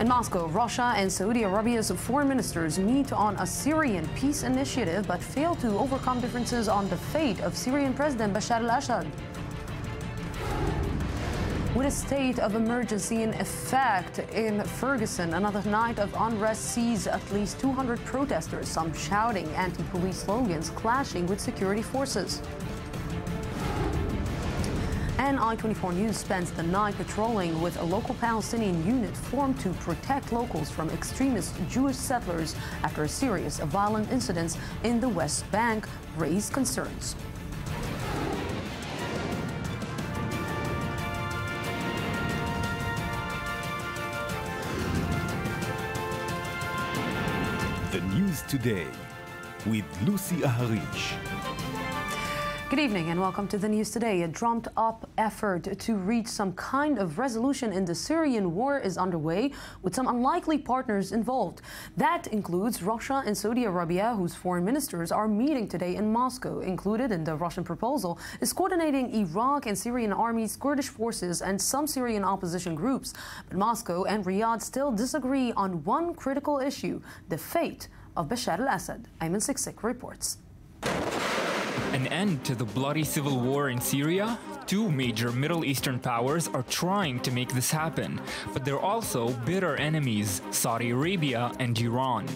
Moscow, Russia and Saudi Arabia's foreign ministers meet on a Syrian peace initiative but fail to overcome differences on the fate of Syrian President Bashar al-Assad. With a state of emergency in effect in Ferguson, another night of unrest sees at least 200 protesters, some shouting anti-police slogans, clashing with security forces. And I-24 News spends the night patrolling with a local Palestinian unit formed to protect locals from extremist Jewish settlers after a series of violent incidents in the West Bank raised concerns. The News Today with Lucy Aharish. Good evening and welcome to the News Today. A drummed-up effort to reach some kind of resolution in the Syrian war is underway, with some unlikely partners involved. That includes Russia and Saudi Arabia, whose foreign ministers are meeting today in Moscow. Included in the Russian proposal is coordinating Iraq and Syrian armies, Kurdish forces and some Syrian opposition groups. But Moscow and Riyadh still disagree on one critical issue: the fate of Bashar al-Assad. Ayman Siksik reports. An end to the bloody civil war in Syria? Two major Middle Eastern powers are trying to make this happen, but they're also bitter enemies, Saudi Arabia and Iran.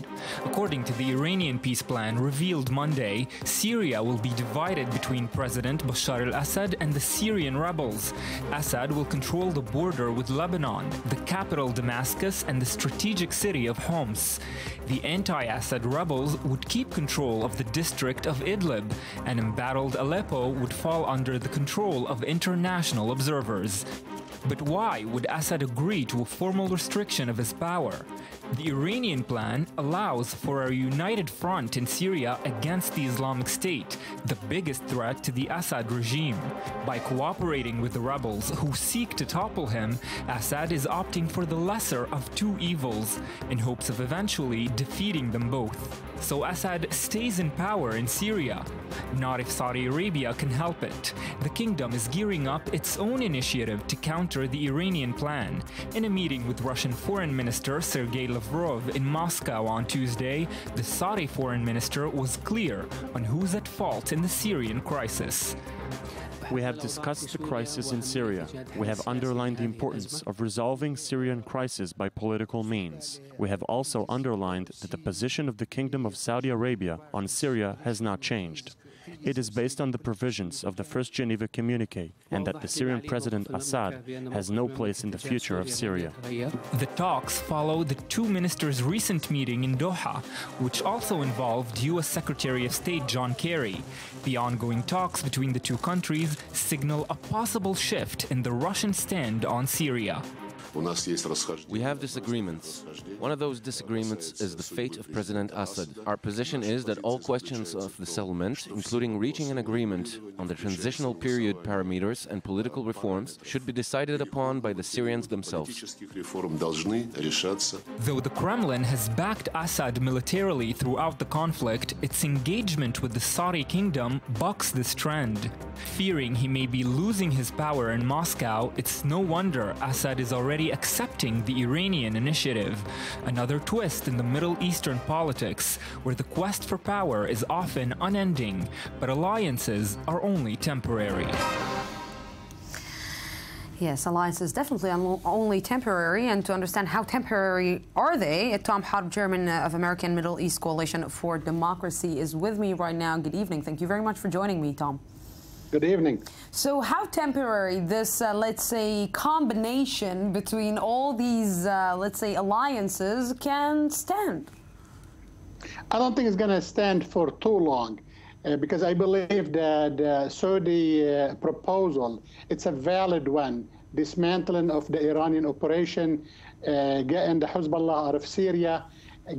According to the Iranian peace plan revealed Monday, Syria will be divided between President Bashar al-Assad and the Syrian rebels. Assad will control the border with Lebanon, the capital Damascus, and the strategic city of Homs. The anti-Assad rebels would keep control of the district of Idlib, and embattled Aleppo would fall under the control of international observers. But why would Assad agree to a formal restriction of his power? The Iranian plan allows for a united front in Syria against the Islamic State, the biggest threat to the Assad regime. By cooperating with the rebels who seek to topple him, Assad is opting for the lesser of two evils, in hopes of eventually defeating them both. So Assad stays in power in Syria. Not if Saudi Arabia can help it. The kingdom is gearing up its own initiative to counter the Iranian plan. In a meeting with Russian Foreign Minister Sergei Lavrov in Moscow on Tuesday, the Saudi Foreign Minister was clear on who's at fault in the Syrian crisis. We have discussed the crisis in Syria. We have underlined the importance of resolving Syrian crisis by political means. We have also underlined that the position of the Kingdom of Saudi Arabia on Syria has not changed. It is based on the provisions of the First Geneva Communique, and that the Syrian President Assad has no place in the future of Syria. The talks follow the two ministers' recent meeting in Doha, which also involved U.S. Secretary of State John Kerry. The ongoing talks between the two countries signal a possible shift in the Russian stand on Syria. We have disagreements. One of those disagreements is the fate of President Assad. Our position is that all questions of the settlement, including reaching an agreement on the transitional period parameters and political reforms, should be decided upon by the Syrians themselves. Though the Kremlin has backed Assad militarily throughout the conflict, its engagement with the Saudi kingdom bucks this trend. Fearing he may be losing his power in Moscow, it's no wonder Assad is already accepting the Iranian initiative. Another twist in the Middle Eastern politics, where the quest for power is often unending, but alliances are only temporary. Yes, alliances definitely only temporary, and to understand how temporary are they, Tom Harb, Chairman of American Middle East Coalition for Democracy, is with me right now. Good evening. Thank you very much for joining me, Tom. Good evening. So how temporary this, let's say, combination between all these, let's say, alliances can stand? I don't think it's going to stand for too long, because I believe that the Saudi proposal, it's a valid one. Dismantling of the Iranian operation, getting the Hezbollah out of Syria,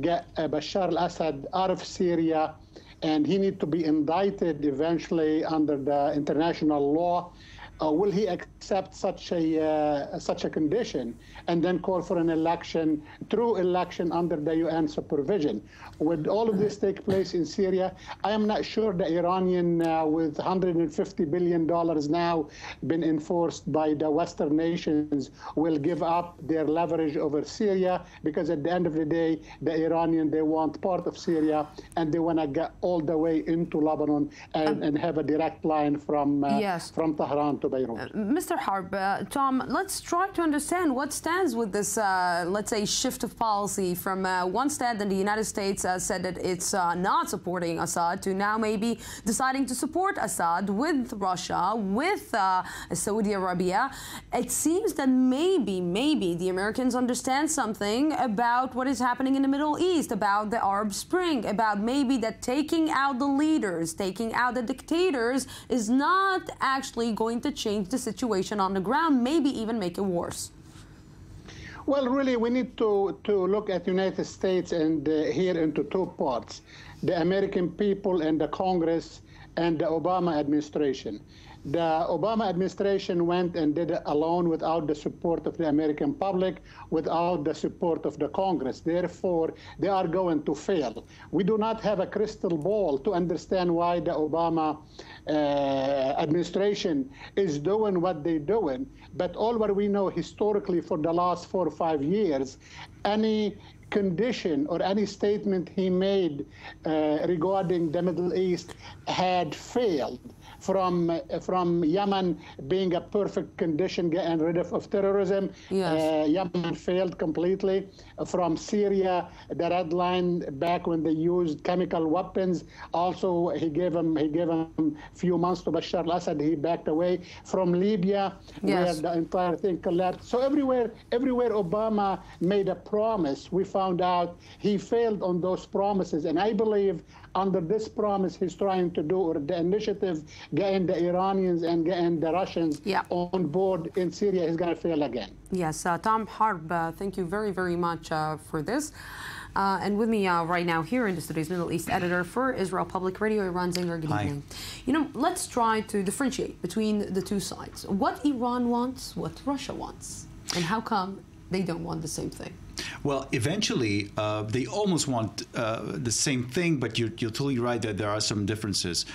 get Bashar al-Assad out of Syria, and he needs to be indicted eventually under the international law. will he accept such a condition and then call for an election, true election under the UN supervision? Would all of this take place in Syria? I am not sure the Iranian, with $150 billion now been enforced by the Western nations, will give up their leverage over Syria, because at the end of the day, the Iranian, they want part of Syria, and they want to get all the way into Lebanon and have a direct line from Tehran to Beirut. Mr. Harb, Tom, let's try to understand what stands with this, let's say, shift of policy from one stand in the United States said that it's not supporting Assad to now maybe deciding to support Assad with Russia, with Saudi Arabia. It seems that maybe the Americans understand something about what is happening in the Middle East, about the Arab Spring, about maybe that taking out the leaders, taking out the dictators is not actually going to change the situation on the ground, maybe even make it worse. Well, really, we need to look at the United States and here into two parts: the American people and the Congress and the Obama administration. The Obama administration went and did it alone without the support of the American public, without the support of the Congress. Therefore, they are going to fail. We do not have a crystal ball to understand why the Obama administration is doing what they're doing. But all what we know historically for the last 4 or 5 years, any condition or any statement he made regarding the Middle East had failed. From Yemen being a perfect condition getting rid of terrorism, Yemen failed completely. From Syria, the red line back when they used chemical weapons, also he gave him a few months to Bashar al-Assad, he backed away. From Libya, where the entire thing collapsed. So everywhere Obama made a promise, we found out he failed on those promises. And I believe under this promise he's trying to do, or the initiative, getting the Iranians and getting the Russians on board in Syria, is going to fail again. Yes, Tom Harb, thank you very, very much for this. And with me right now here in the today's Middle East editor for Israel Public Radio, Iran Zinger. Good evening. You know, let's try to differentiate between the two sides. What Iran wants, what Russia wants, and how come they don't want the same thing? Well, eventually, they almost want the same thing, but you're totally right that there are some differences.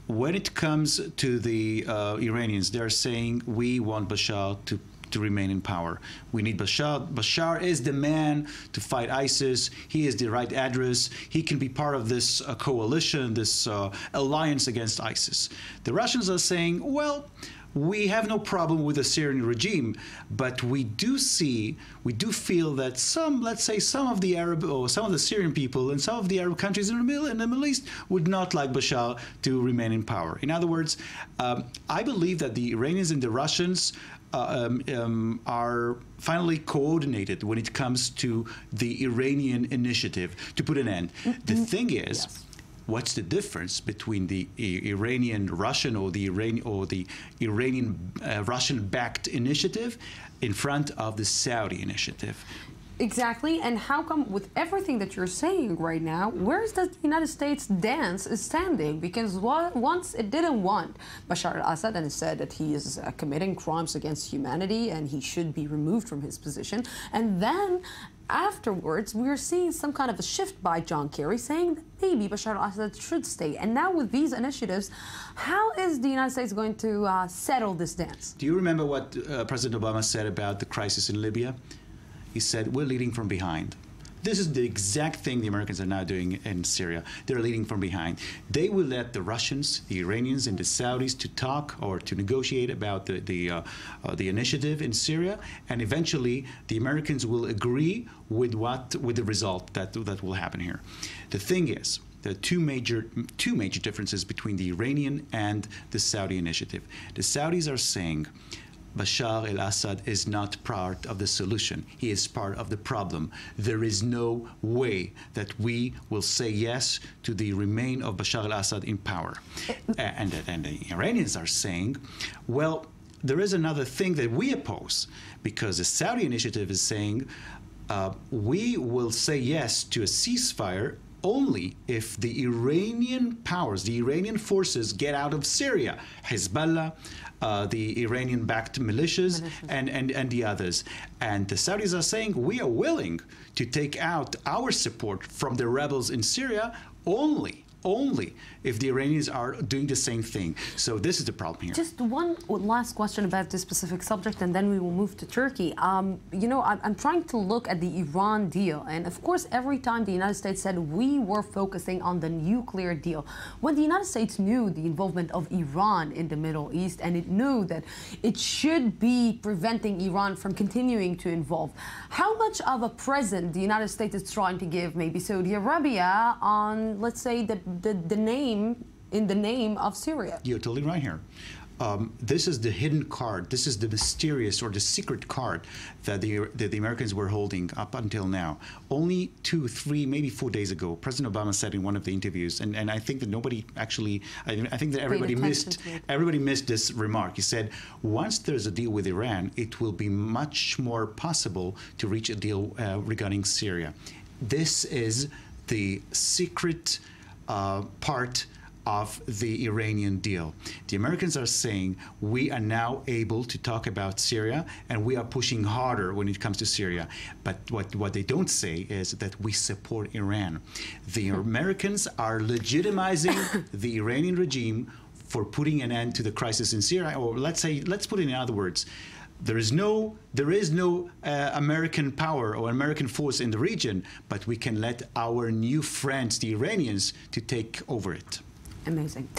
When it comes to the Iranians, they're saying, we want Bashar to remain in power. We need Bashar. Bashar is the man to fight ISIS. He is the right address. He can be part of this coalition, this alliance against ISIS. The Russians are saying, well, we have no problem with the Syrian regime, but we do feel that let's say some of the Arab or some of the Syrian people and some of the Arab countries in the Middle East would not like Bashar to remain in power. In other words, I believe that the Iranians and the Russians are finally coordinated when it comes to the Iranian initiative to put an end. The thing is, what's the difference between the Iranian-Russian or the Iranian-Russian-backed initiative in front of the Saudi initiative? Exactly, and how come with everything that you're saying right now, where is the United States dance is standing? Because once it didn't want Bashar al-Assad and it said that he is committing crimes against humanity and he should be removed from his position, and then afterwards we're seeing some kind of a shift by John Kerry saying that maybe Bashar al-Assad should stay. And now with these initiatives, how is the United States going to settle this dance? Do you remember what President Obama said about the crisis in Libya? He said, we're leading from behind. This is the exact thing the Americans are now doing in Syria. They're leading from behind. They will let the Russians, the Iranians, and the Saudis to talk or to negotiate about the initiative in Syria, and eventually the Americans will agree with the result that will happen here. The thing is, there are two major differences between the Iranian and the Saudi initiative. The Saudis are saying, Bashar al-Assad is not part of the solution. He is part of the problem. There is no way that we will say yes to the remain of Bashar al-Assad in power. And the Iranians are saying, well, there is another thing that we oppose, because the Saudi initiative is saying, we will say yes to a ceasefire only if the Iranian powers, the Iranian forces get out of Syria, Hezbollah, the Iranian-backed militias, and the others. And the Saudis are saying, we are willing to take out our support from the rebels in Syria only if the Iranians are doing the same thing. So this is the problem here. Just one last question about this specific subject, and then we will move to Turkey. You know, I'm trying to look at the Iran deal, and of course, every time the United States said we were focusing on the nuclear deal, when the United States knew the involvement of Iran in the Middle East, and it knew that it should be preventing Iran from continuing to involve, how much of a present the United States is trying to give maybe Saudi Arabia on, let's say, the name in the name of Syria? You're totally right here. This is the hidden card. This is the mysterious or the secret card that the Americans were holding up until now. Only 2, 3, maybe 4 days ago, President Obama said in one of the interviews, and I think that nobody actually, I think that everybody missed this remark. He said, once there's a deal with Iran, it will be much more possible to reach a deal regarding Syria. This is the secret part of the Iranian deal. The Americans are saying we are now able to talk about Syria, and we are pushing harder when it comes to Syria. But what they don't say is that we support Iran. The Americans are legitimizing the Iranian regime for putting an end to the crisis in Syria, or let's put it in other words. There is no American power or American force in the region, but we can let our new friends, the Iranians, to take over it. Amazing.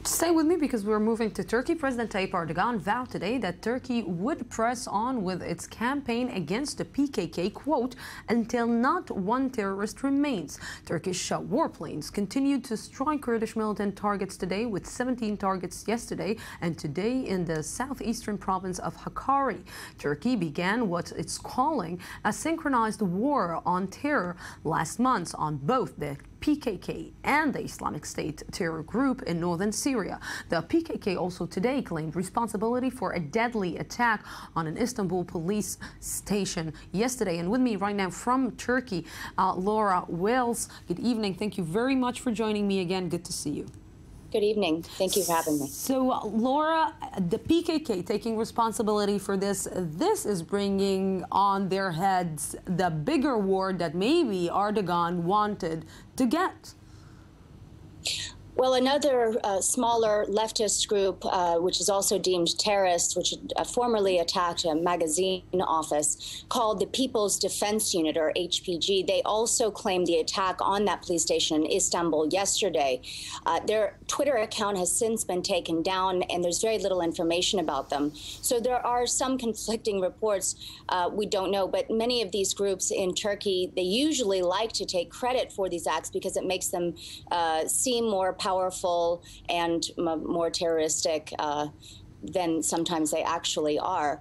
Stay with me because we're moving to Turkey. President Tayyip Erdogan vowed today that Turkey would press on with its campaign against the PKK, quote, until not one terrorist remains. Turkish warplanes continued to strike Kurdish militant targets today, with 17 targets yesterday and today in the southeastern province of Hakkari. Turkey began what it's calling a synchronized war on terror last month on both the PKK and the Islamic State terror group in northern Syria. The PKK also today claimed responsibility for a deadly attack on an Istanbul police station yesterday. And with me right now from Turkey, Laura Wells. Good evening. Thank you very much for joining me again. Good to see you. Good evening. Thank you for having me. So, Laura, the PKK taking responsibility for this is bringing on their heads the bigger war that maybe Erdogan wanted to get. Well, another smaller leftist group, which is also deemed terrorist, which formerly attacked a magazine office called the People's Defense Unit, or HPG, they also claimed the attack on that police station in Istanbul yesterday. Their Twitter account has since been taken down, and there's very little information about them. So there are some conflicting reports. We don't know, but many of these groups in Turkey, they usually like to take credit for these acts because it makes them seem more powerful and more terroristic than sometimes they actually are.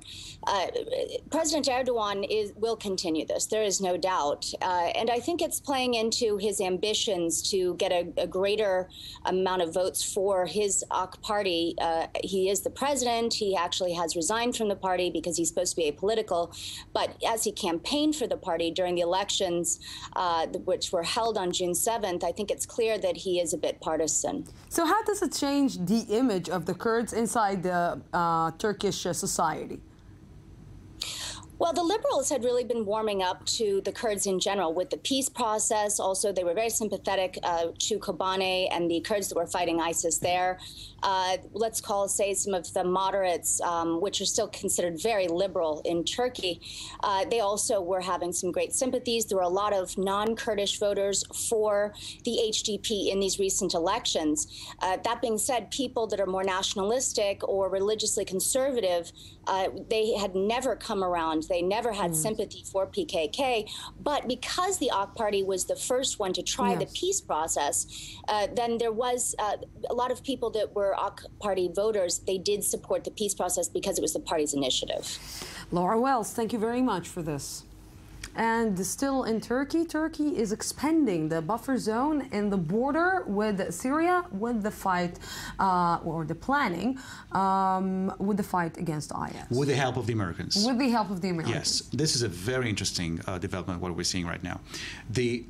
President Erdogan will continue this. There is no doubt. And I think it's playing into his ambitions to get a greater amount of votes for his AK party. He is the president. He actually has resigned from the party because he's supposed to be apolitical. But as he campaigned for the party during the elections, which were held on June 7th, I think it's clear that he is a bit partisan. So how does it change the image of the Kurds inside the Turkish society? Well, the liberals had really been warming up to the Kurds in general with the peace process. Also, they were very sympathetic to Kobane and the Kurds that were fighting ISIS there. Let's say some of the moderates, which are still considered very liberal in Turkey, they also were having some great sympathies. There were a lot of non-Kurdish voters for the HDP in these recent elections. That being said, people that are more nationalistic or religiously conservative, they had never come around. They never had sympathy for PKK. But because the AK party was the first one to try the peace process, then there was a lot of people that were AK party voters. They did support the peace process because it was the party's initiative. Laura Wells, thank you very much for this. And still in Turkey, Turkey is expanding the buffer zone in the border with Syria with the fight or the planning with the fight against IS. With the help of the Americans. With the help of the Americans. Yes, this is a very interesting development, what we're seeing right now. The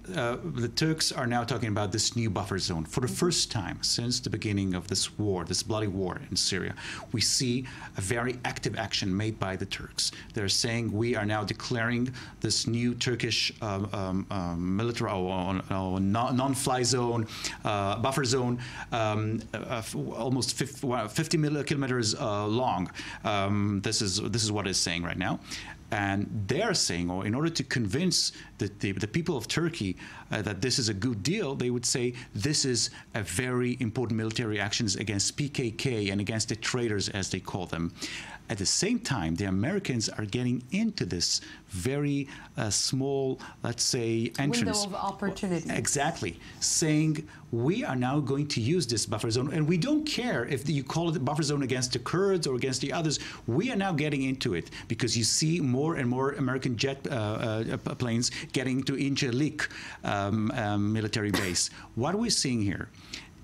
Turks are now talking about this new buffer zone. For the first time since the beginning of this war, this bloody war in Syria, we see a very active action made by the Turks. They're saying we are now declaring this new Turkish military non-fly zone, buffer zone, almost 50 kilometers long. This is what it's saying right now. And they're saying, or in order to convince the people of Turkey that this is a good deal, they would say this is a very important military actions against PKK and against the traitors, as they call them. At the same time, the Americans are getting into this very small, let's say, entrance. Window of opportunity. Exactly. Saying we are now going to use this buffer zone, and we don't care if you call it a buffer zone against the Kurds or against the others. We are now getting into it because you see more and more American jet planes getting to Incirlik military base. What we're seeing here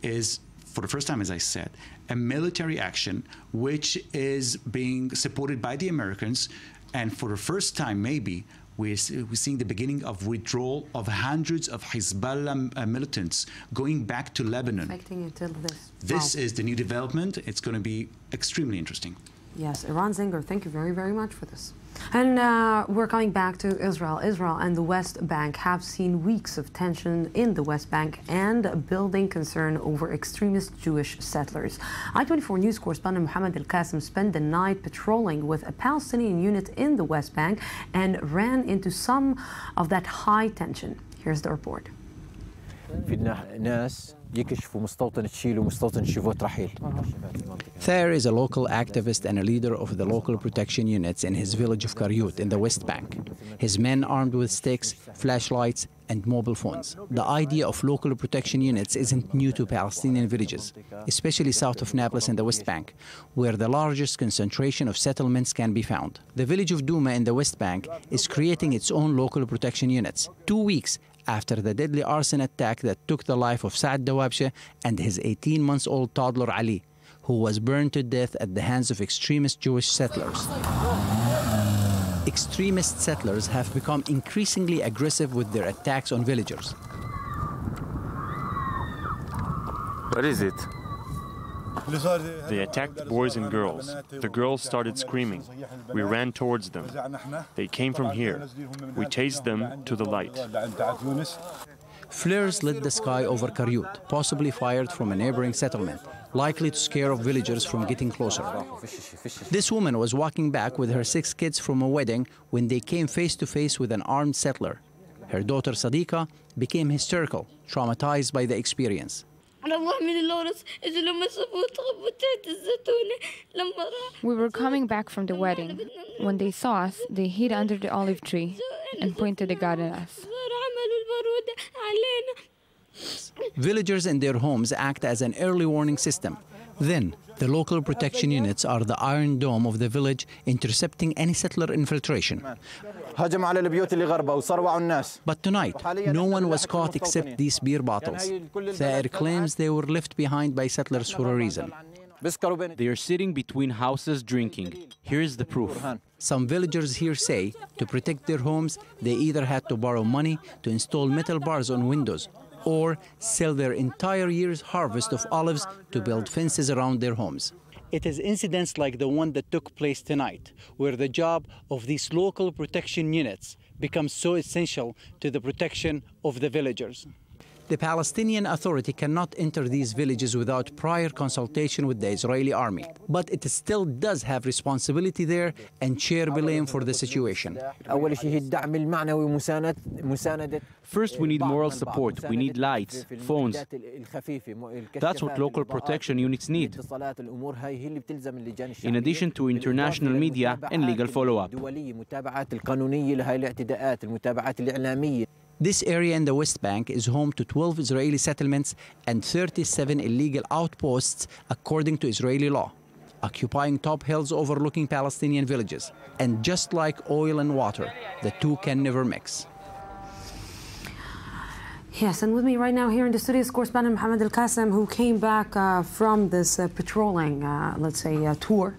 is, for the first time, as I said, a military action which is being supported by the Americans, and for the first time, maybe, we're seeing the beginning of withdrawal of hundreds of Hezbollah militants going back to Lebanon. This is the new development. It's going to be extremely interesting. Yes, Iran Zinger, thank you very, very much for this. And we're coming back to Israel. Israel and the West Bank have seen weeks of tension in the West Bank and building concern over extremist Jewish settlers. I-24 News correspondent Mohammed Al-Qasim spent the night patrolling with a Palestinian unit in the West Bank and ran into some of that high tension. Here's the report. Thayer is a local activist and a leader of the local protection units in his village of Karyut in the West Bank. His men armed with sticks, flashlights, and mobile phones. The idea of local protection units isn't new to Palestinian villages, especially south of Nablus in the West Bank, where the largest concentration of settlements can be found. The village of Douma in the West Bank is creating its own local protection units 2 weeks after the deadly arson attack that took the life of Saad Dawabshe and his 18-month-old toddler Ali, who was burned to death at the hands of extremist Jewish settlers. Extremist settlers have become increasingly aggressive with their attacks on villagers. What is it? They attacked boys and girls. The girls started screaming. We ran towards them. They came from here. We chased them to the light. Flares lit the sky over Karyut, possibly fired from a neighboring settlement, likely to scare off villagers from getting closer. This woman was walking back with her 6 kids from a wedding when they came face to face with an armed settler. Her daughter Sadiqa became hysterical, traumatized by the experience. We were coming back from the wedding. When they saw us, they hid under the olive tree and pointed a gun at us. Villagers in their homes act as an early warning system. Then, the local protection units are the iron dome of the village, intercepting any settler infiltration. But tonight, no one was caught except these beer bottles. Thayer claims they were left behind by settlers for a reason. They are sitting between houses drinking. Here is the proof. Some villagers here say to protect their homes, they either had to borrow money to install metal bars on windows or sell their entire year's harvest of olives to build fences around their homes. It is incidents like the one that took place tonight, where the job of these local protection units becomes so essential to the protection of the villagers. The Palestinian Authority cannot enter these villages without prior consultation with the Israeli army, but it still does have responsibility there and share blame for the situation. First, we need moral support. We need lights, phones. That's what local protection units need, in addition to international media and legal follow-up. This area in the West Bank is home to 12 Israeli settlements and 37 illegal outposts, according to Israeli law. occupying top hills overlooking Palestinian villages. And just like oil and water, the two can never mix. Yes, and with me right now here in the studio is correspondent Mohammed Al-Qasim, who came back from this patrolling, let's say, tour.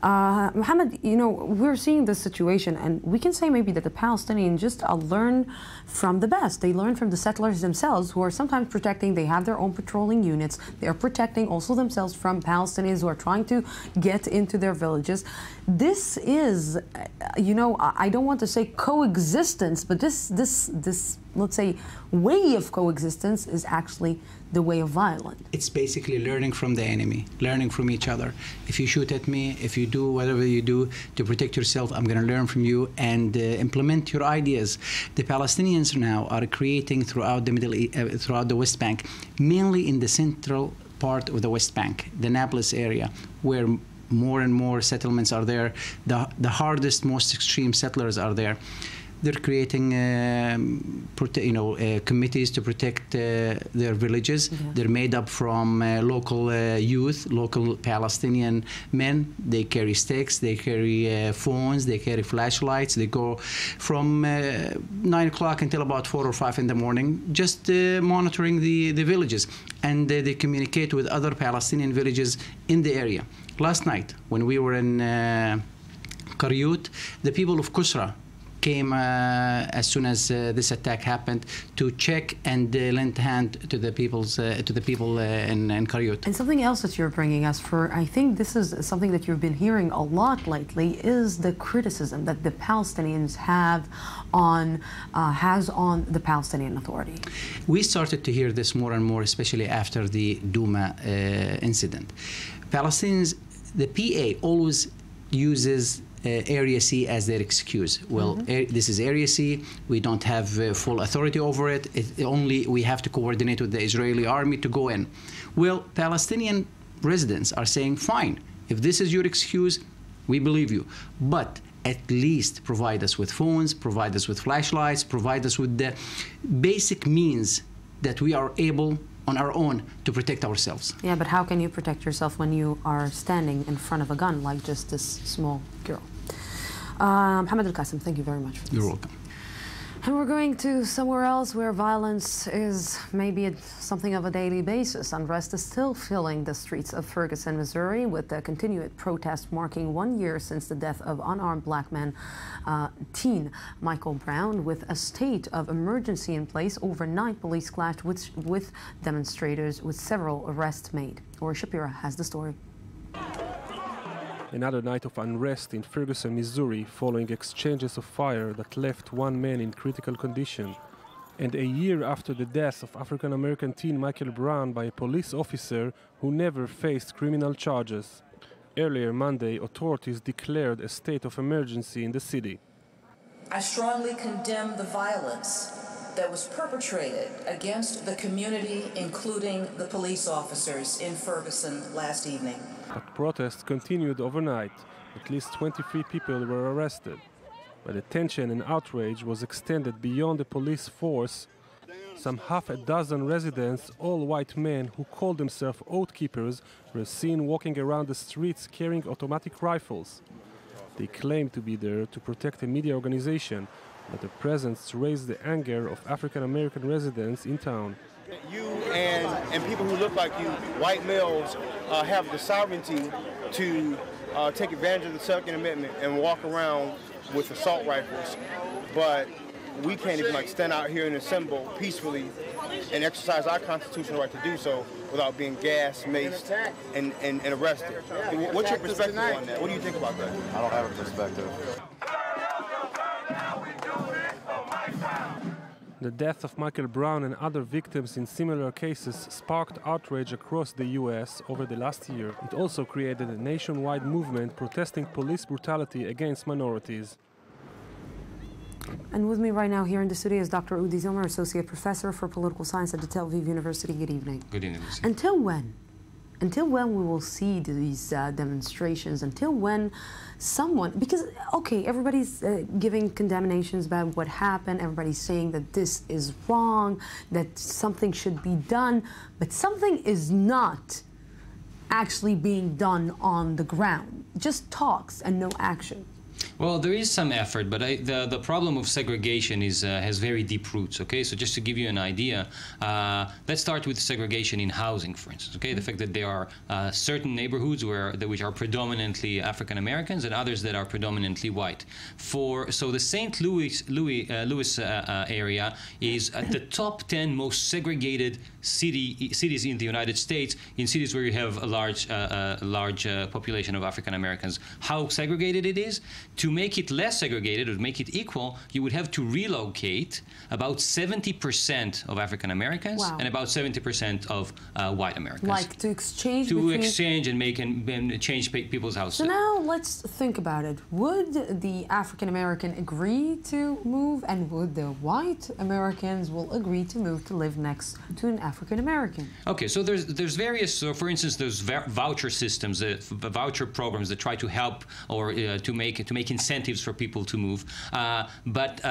Mohammed, you know, we're seeing this situation, and we can say maybe that the Palestinians just learn from the best. They learn from the settlers themselves, who are sometimes protecting. They have their own patrolling units. They are protecting also themselves from Palestinians who are trying to get into their villages. This is, you know, I don't want to say coexistence, but this let's say, way of coexistence is actually the way of violence. It's basically learning from the enemy, learning from each other. If you shoot at me, if you do whatever you do to protect yourself, I'm going to learn from you and implement your ideas. The Palestinians now are creating throughout the throughout the West Bank, mainly in the central part of the West Bank, the Nablus area, where more and more settlements are there. The hardest, most extreme settlers are there. They're creating, committees to protect their villages. Yeah. They're made up from local youth, local Palestinian men. They carry sticks, they carry phones, they carry flashlights. They go from 9 o'clock until about 4 or 5 in the morning, just monitoring the villages. And they communicate with other Palestinian villages in the area. Last night, when we were in Qaryut, the people of Kusra came as soon as this attack happened to check and lend hand to the people in Qaryut. And something else that you're bringing us for, I think this is something that you've been hearing a lot lately, is the criticism that the Palestinians have on the Palestinian Authority. We started to hear this more and more, especially after the Duma incident. Palestinians, the PA always uses Area C as their excuse. Well, this is Area C. We don't have full authority over it. Only we have to coordinate with the Israeli army to go in. Well, Palestinian residents are saying, fine, if this is your excuse, we believe you. But at least provide us with phones, provide us with flashlights, provide us with the basic means that we are able on our own to protect ourselves. Yeah, but how can you protect yourself when you are standing in front of a gun like just this small girl? Mohammed Al-Qasim, thank you very much for this. You're welcome. And we're going to somewhere else where violence is maybe something of a daily basis. Unrest is still filling the streets of Ferguson, Missouri, with the continued protest marking 1 year since the death of unarmed black man, teen Michael Brown. With a state of emergency in place, overnight police clashed with demonstrators, with several arrests made. Ori Shapira has the story. Another night of unrest in Ferguson, Missouri, following exchanges of fire that left one man in critical condition. And a year after the death of African-American teen Michael Brown by a police officer who never faced criminal charges. Earlier Monday, authorities declared a state of emergency in the city. I strongly condemn the violence that was perpetrated against the community, including the police officers in Ferguson last evening. But protests continued overnight. At least 23 people were arrested. But the tension and outrage was extended beyond the police force. Some half a dozen residents, all white men who called themselves Oath Keepers, were seen walking around the streets carrying automatic rifles. They claimed to be there to protect a media organization, but their presence raised the anger of African-American residents in town. You and people who look like you, white males, have the sovereignty to take advantage of the Second Amendment and walk around with assault rifles, but we can't even stand out here and assemble peacefully and exercise our constitutional right to do so without being gassed, maced, and arrested. What's your perspective on that? What do you think about that? I don't have a perspective. The death of Michael Brown and other victims in similar cases sparked outrage across the U.S. over the last year. It also created a nationwide movement protesting police brutality against minorities. And with me right now here in the studio is Dr. Udi Zilmer, Associate Professor for Political Science at the Tel Aviv University. Good evening. Good evening. Until when? Until when we will see these demonstrations? Until when someone, because, okay, everybody's giving condemnations about what happened, everybody's saying that this is wrong, that something should be done, but something is not actually being done on the ground? Just talks and no action. Well, there is some effort, but the problem of segregation has very deep roots, okay? So just to give you an idea, let's start with segregation in housing, for instance, okay? The fact that there are certain neighborhoods which are predominantly African Americans and others that are predominantly white. So the St. Louis area is at the top 10 most segregated cities in the United States, in cities where you have a large population of African Americans. How segregated it is? To make it less segregated, or to make it equal, you would have to relocate about 70% of African Americans and about 70% of white Americans. Like to exchange and change people's houses. So now let's think about it. Would the African American agree to move, and would the white Americans will agree to move to live next to an African American? Okay, so there's various. So for instance, there's voucher systems, voucher programs that try to help or to make incentives for people to move. But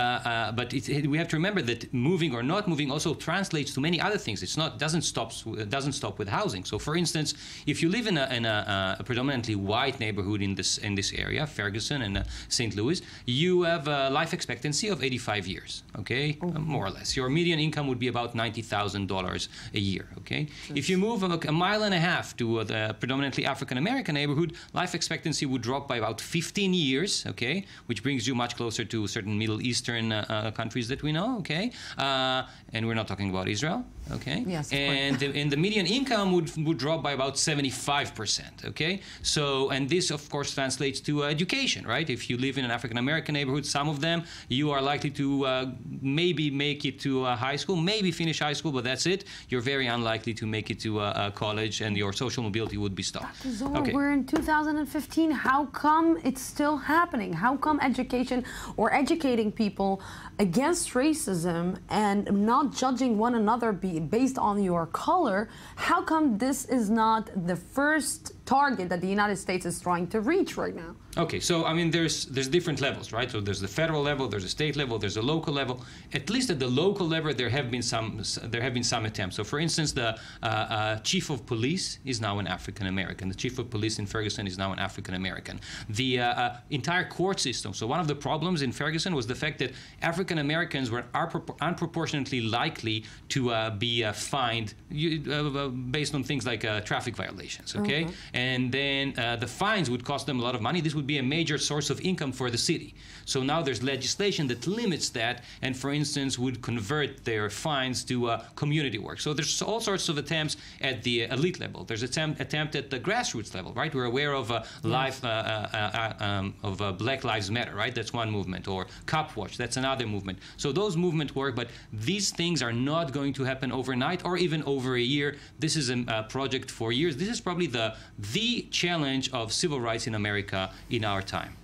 we have to remember that moving or not moving also translates to many other things. Doesn't stop with housing. So for instance, if you live in a predominantly white neighborhood in this area, Ferguson and St. Louis, you have a life expectancy of 85 years. Okay, more or less. Your median income would be about $90,000 a year. Okay, if you move a mile and a half to the predominantly African American neighborhood, life expectancy would drop by about 15 years. Okay, which brings you much closer to certain Middle Eastern countries that we know. Okay, and we're not talking about Israel. Okay, yes, and the median income would drop by about 75%. Okay, so and this of course translates to education, right? If you live in an African American neighborhood, some of them you are likely to maybe make it to high school, maybe finish high school, but that's it. You're very unlikely to make it to college, and your social mobility would be stopped. Okay. We're in 2015. How come it's still happening? How come education or educating people against racism and not judging one another based on your color, how come this is not the first target that the United States is trying to reach right now? Okay, so I mean, there's different levels, right? So there's the federal level, there's a state level, there's a local level. At least at the local level, there have been some attempts. So, for instance, the chief of police is now an African American. The chief of police in Ferguson is now an African American. The entire court system. So, one of the problems in Ferguson was the fact that African Americans were unproportionately likely to be fined based on things like traffic violations. Okay, and then the fines would cost them a lot of money. This would be a major source of income for the city. So now there's legislation that limits that and, for instance, would convert their fines to community work. So there's all sorts of attempts at the elite level. There's attempt at the grassroots level, right? We're aware of Black Lives Matter, right? That's one movement. Or Cop Watch, that's another movement. So those movements work, but these things are not going to happen overnight or even over a year. This is a project for years. This is probably the challenge of civil rights in America in our time.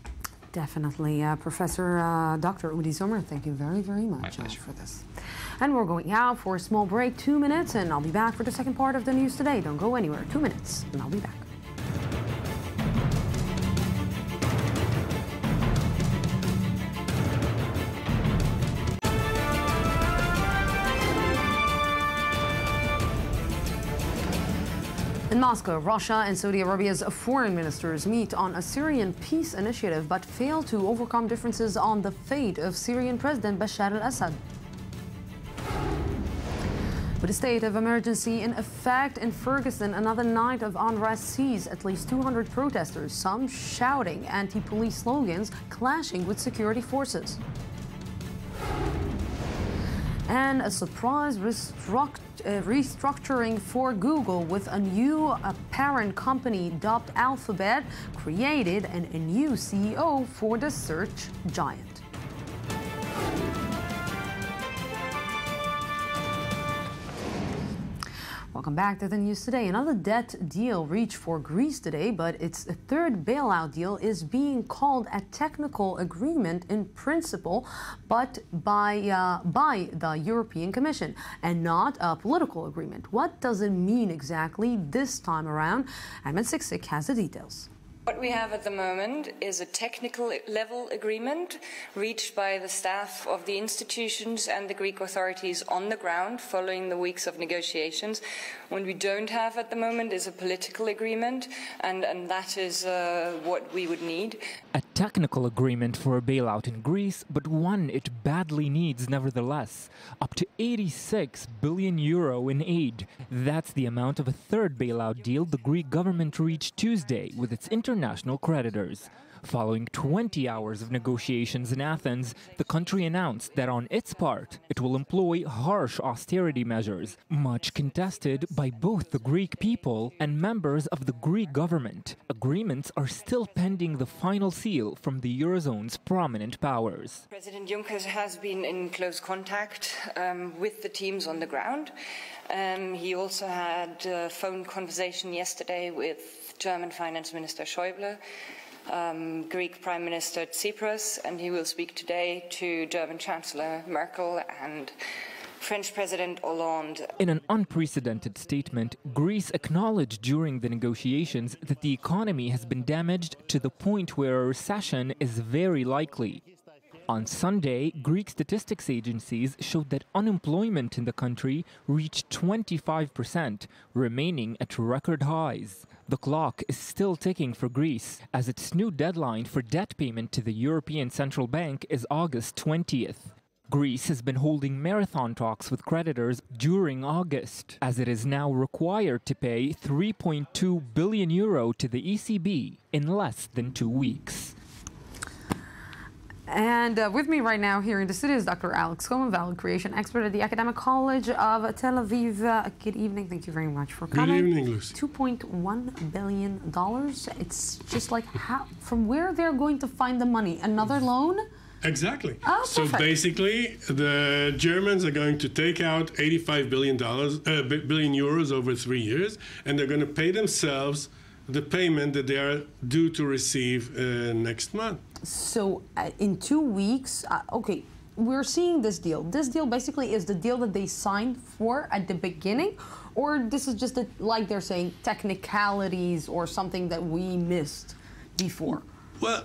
Definitely. Professor Dr. Udi Zomer, thank you very, very much for this. And we're going out for a small break, 2 minutes, and I'll be back for the second part of the news today. Don't go anywhere. 2 minutes, and I'll be back. In Moscow, Russia and Saudi Arabia's foreign ministers meet on a Syrian peace initiative but fail to overcome differences on the fate of Syrian President Bashar al-Assad. With a state of emergency in effect in Ferguson, another night of unrest sees at least 200 protesters, some shouting anti-police slogans, clashing with security forces. And a surprise restructuring for Google with a new parent company dubbed Alphabet created and a new CEO for the search giant. Welcome back to the news today. Another debt deal reached for Greece today, but its third bailout deal is being called a technical agreement in principle, but by the European Commission, and not a political agreement. What does it mean exactly this time around? Ahmed Siksik has the details. What we have at the moment is a technical level agreement reached by the staff of the institutions and the Greek authorities on the ground following the weeks of negotiations. What we don't have at the moment is a political agreement, and that is what we would need. A technical agreement for a bailout in Greece, but one it badly needs nevertheless. Up to 86 billion euro in aid. That's the amount of a third bailout deal the Greek government reached Tuesday with its international creditors. Following 20 hours of negotiations in Athens, the country announced that on its part, it will employ harsh austerity measures, much contested by both the Greek people and members of the Greek government. Agreements are still pending the final seal from the Eurozone's prominent powers. President Juncker has been in close contact with the teams on the ground. He also had a phone conversation yesterday with German Finance Minister Schäuble, Greek Prime Minister Tsipras, and he will speak today to German Chancellor Merkel and French President Hollande. In an unprecedented statement, Greece acknowledged during the negotiations that the economy has been damaged to the point where a recession is very likely. On Sunday, Greek statistics agencies showed that unemployment in the country reached 25%, remaining at record highs. The clock is still ticking for Greece, as its new deadline for debt payment to the European Central Bank is August 20th. Greece has been holding marathon talks with creditors during August, as it is now required to pay 3.2 billion euro to the ECB in less than 2 weeks. And with me right now here in the studio is Dr. Alex Cohen, value creation expert at the Academic College of Tel Aviv. Good evening. Thank you very much for coming. Good evening, Lucy. $2.1 billion. It's just like how, from where they're going to find the money? Another loan? Exactly. Oh, so basically, the Germans are going to take out $85 billion euros over 3 years, and they're going to pay themselves the payment that they are due to receive next month. So in 2 weeks, okay, we're seeing this deal. This deal basically is the deal that they signed for at the beginning, or this is just like they're saying technicalities or something that we missed before? Well,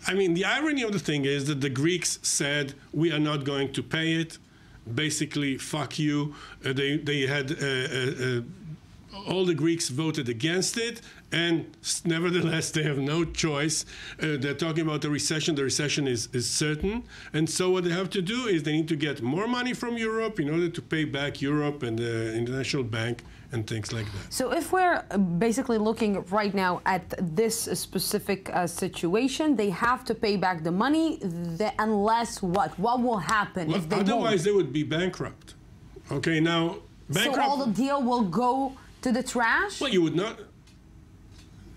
I mean, the irony of the thing is that the Greeks said, we are not going to pay it. Basically, fuck you. They had all the Greeks voted against it, and nevertheless, they have no choice. They're talking about the recession. The recession is certain. And so what they have to do is they need to get more money from Europe in order to pay back Europe and the International Bank and things like that. So if we're basically looking right now at this specific situation, they have to pay back the money unless what? What will happen if they otherwise, they would be bankrupt. Okay, now, bankrupt. So all the deal will go to the trash? Well, you would not.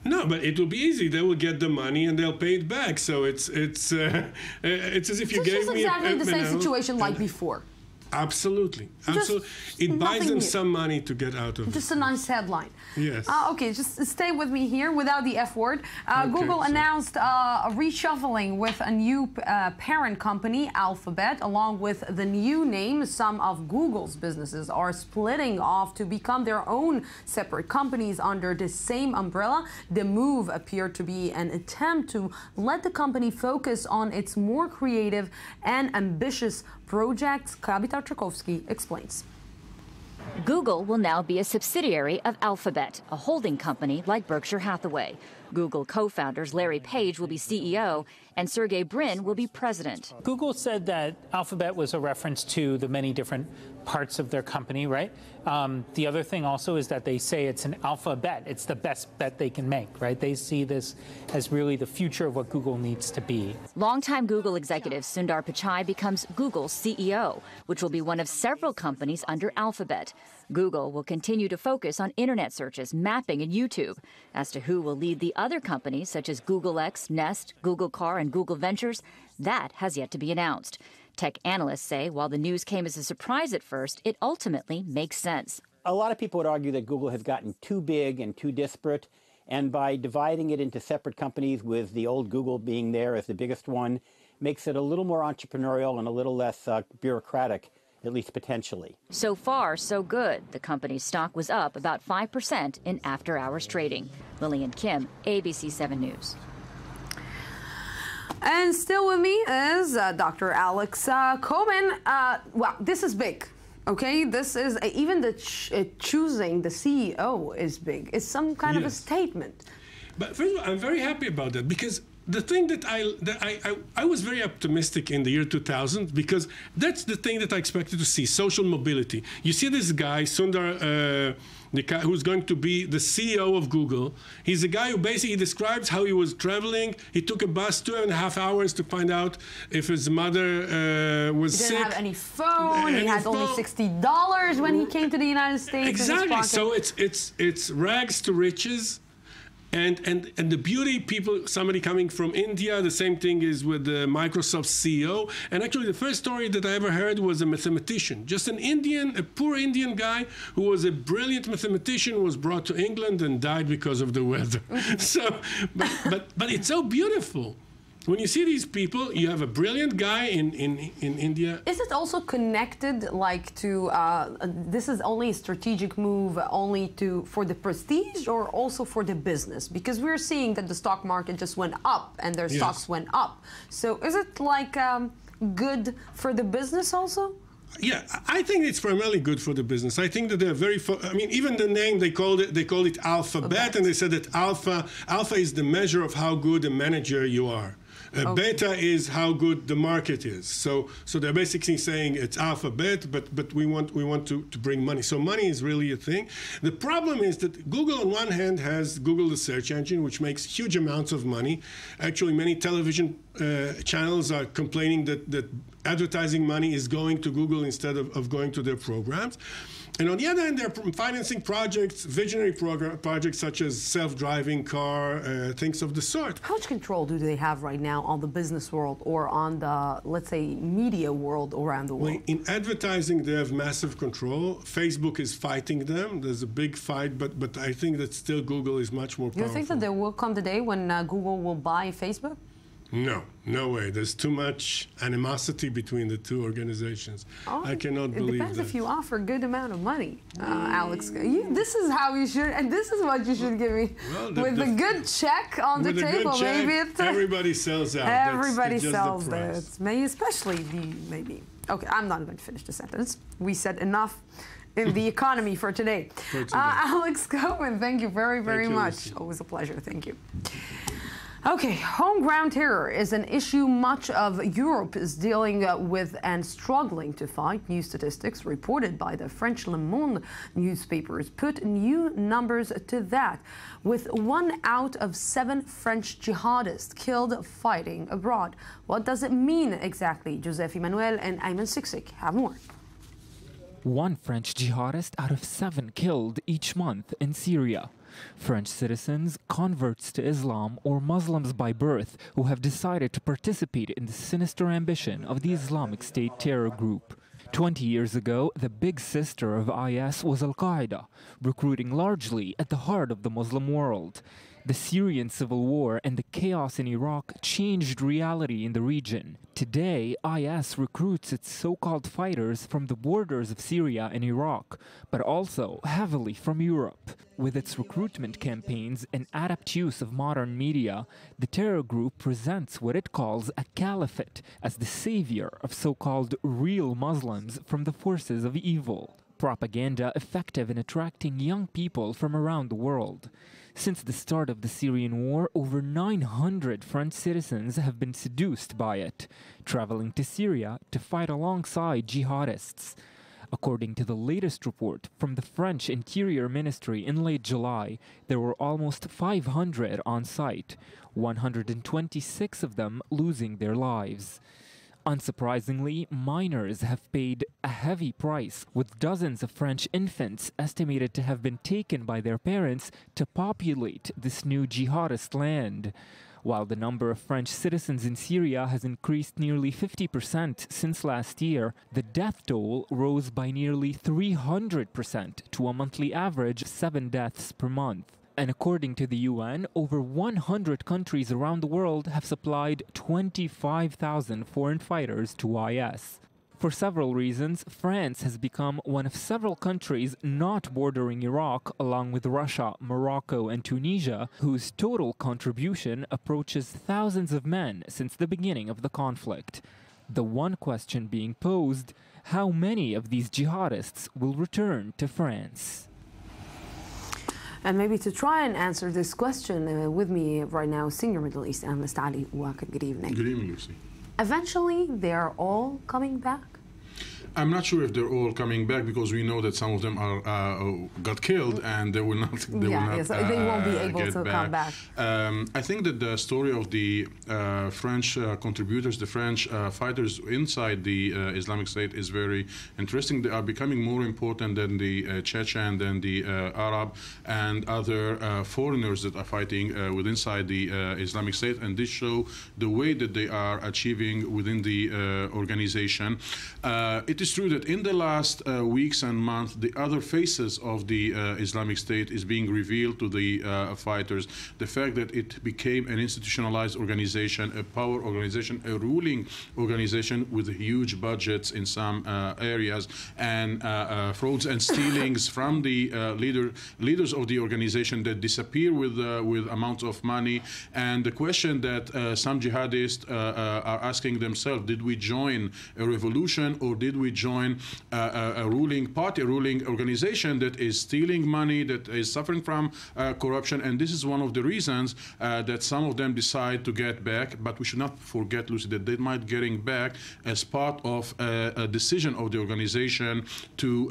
No, but it will be easy. They will get the money and they'll pay it back. So it's as if you gave me exactly the same situation like before. Absolutely. Absolutely. It buys them some money to get out of it. Just a nice headline. Yes. Okay, just stay with me here without the F word. Google announced a reshuffling with a new parent company, Alphabet, along with the new name. Some of Google's businesses are splitting off to become their own separate companies under the same umbrella. The move appeared to be an attempt to let the company focus on its more creative and ambitious projects. Kabita Tchaikovsky explains. Google will now be a subsidiary of Alphabet, a holding company like Berkshire Hathaway. Google co-founders Larry Page will be CEO and Sergey Brin will be president. Google said that Alphabet was a reference to the many different parts of their company, right? The other thing also is that they say it's an alpha bet. It's the best bet they can make, right? They see this as really the future of what Google needs to be. Longtime Google executive Sundar Pichai becomes Google's CEO, which will be one of several companies under Alphabet. Google will continue to focus on internet searches, mapping, and YouTube. As to who will lead the other companies, such as Google X, Nest, Google Car, and Google Ventures, that has yet to be announced. Tech analysts say while the news came as a surprise at first, it ultimately makes sense. A lot of people would argue that Google has gotten too big and too disparate, and by dividing it into separate companies with the old Google being there as the biggest one, makes it a little more entrepreneurial and a little less bureaucratic at least potentially. So far, so good. The company's stock was up about 5% in after-hours trading. Lillian Kim, ABC 7 News. And still with me is Dr. Alex Cohen. Well, this is big. Okay, this is even the choosing the CEO is big. It's some kind of a statement. But first of all, I'm very happy about that, because the thing that I was very optimistic in the year 2000, because that's the thing that I expected to see, social mobility. You see this guy, Sundar, the guy who's going to be the CEO of Google. He's a guy who basically describes how he was traveling. He took a bus 2.5 hours to find out if his mother was sick. He didn't have any phone. He had only $60 when he came to the United States. Exactly. So it's rags to riches. And the beauty, somebody coming from India, the same thing is with the Microsoft CEO. And actually, the first story that I ever heard was a mathematician, just a poor Indian guy who was a brilliant mathematician, was brought to England and died because of the weather. So, but it's so beautiful. When you see these people, you have a brilliant guy in India. Is it also connected, like, to this is only a strategic move, for the prestige, or also for the business? Because we're seeing that the stock market just went up and their stocks went up. So is it like good for the business also? Yeah, I think it's primarily good for the business. I think that they're very. I mean, even the name they called it Alphabet, and they said that alpha is the measure of how good a manager you are. Beta is how good the market is. So they're basically saying it's alphabet, but we want to bring money. So money is really a thing. The problem is that Google, on one hand, has Google the search engine, which makes huge amounts of money. Actually, many television channels are complaining that advertising money is going to Google instead of going to their programs. And on the other hand, they're financing projects, visionary projects such as self-driving car, things of the sort. How much control do they have right now on the business world or on the, let's say, media world around the world? Well, in advertising, they have massive control. Facebook is fighting them. There's a big fight, but I think that still Google is much more powerful. Do you think that there will come the day when Google will buy Facebook? No way. There's too much animosity between the two organizations. I cannot believe that. It depends if you offer a good amount of money, Alex. This is how you should, and this is what you should give me. Well, with a good check on the table, check, maybe it's everybody sells out. Everybody sells it. Maybe especially maybe. Okay, I'm not going to finish the sentence. We said enough in the economy for today. Alex Cohen, thank you very, very much. Always a pleasure. Thank you. Okay, home ground terror is an issue much of Europe is dealing with and struggling to fight. New statistics reported by the French Le Monde newspapers put new numbers to that, with 1 out of 7 French jihadists killed fighting abroad. What does it mean exactly? Joseph Emmanuel and Ayman Siksik have more. 1 French jihadist out of 7 killed each month in Syria. French citizens, converts to Islam, or Muslims by birth who have decided to participate in the sinister ambition of the Islamic State terror group. 20 years ago, the big sister of IS was Al-Qaeda, recruiting largely at the heart of the Muslim world. The Syrian civil war and the chaos in Iraq changed reality in the region. Today, IS recruits its so-called fighters from the borders of Syria and Iraq, but also heavily from Europe. With its recruitment campaigns and adept use of modern media, the terror group presents what it calls a caliphate as the savior of so-called real Muslims from the forces of evil. Propaganda effective in attracting young people from around the world. Since the start of the Syrian war, over 900 French citizens have been seduced by it, traveling to Syria to fight alongside jihadists. According to the latest report from the French Interior Ministry in late July, there were almost 500 on site, 126 of them losing their lives. Unsurprisingly, minors have paid a heavy price, with dozens of French infants estimated to have been taken by their parents to populate this new jihadist land. While the number of French citizens in Syria has increased nearly 50% since last year, the death toll rose by nearly 300% to a monthly average of 7 deaths per month. And according to the UN, over 100 countries around the world have supplied 25,000 foreign fighters to IS. For several reasons, France has become one of several countries not bordering Iraq, along with Russia, Morocco, and Tunisia, whose total contribution approaches thousands of men since the beginning of the conflict. The one question being posed, how many of these jihadists will return to France? And maybe to try and answer this question with me right now, Senior Middle East Analyst Ali Wakad. Good evening. Good evening, Lucy. Eventually, they are all coming back? I'm not sure if they're all coming back because we know that some of them are got killed and they will not. They won't be able to come back. I think that the story of the French contributors, the French fighters inside the Islamic State, is very interesting. They are becoming more important than the Chechen, than the Arab and other foreigners that are fighting within inside the Islamic State, and this show the way that they are achieving within the organization. It is true that in the last weeks and months, the other faces of the Islamic State is being revealed to the fighters. The fact that it became an institutionalized organization, a power organization, a ruling organization with huge budgets in some areas, and frauds and stealings from the leaders of the organization that disappear with amounts of money. And the question that some jihadists are asking themselves, did we join a revolution or did we join a ruling party, a ruling organization that is stealing money, that is suffering from corruption? And this is one of the reasons that some of them decide to get back. But we should not forget, Lucy, that they might getting back as part of a decision of the organization to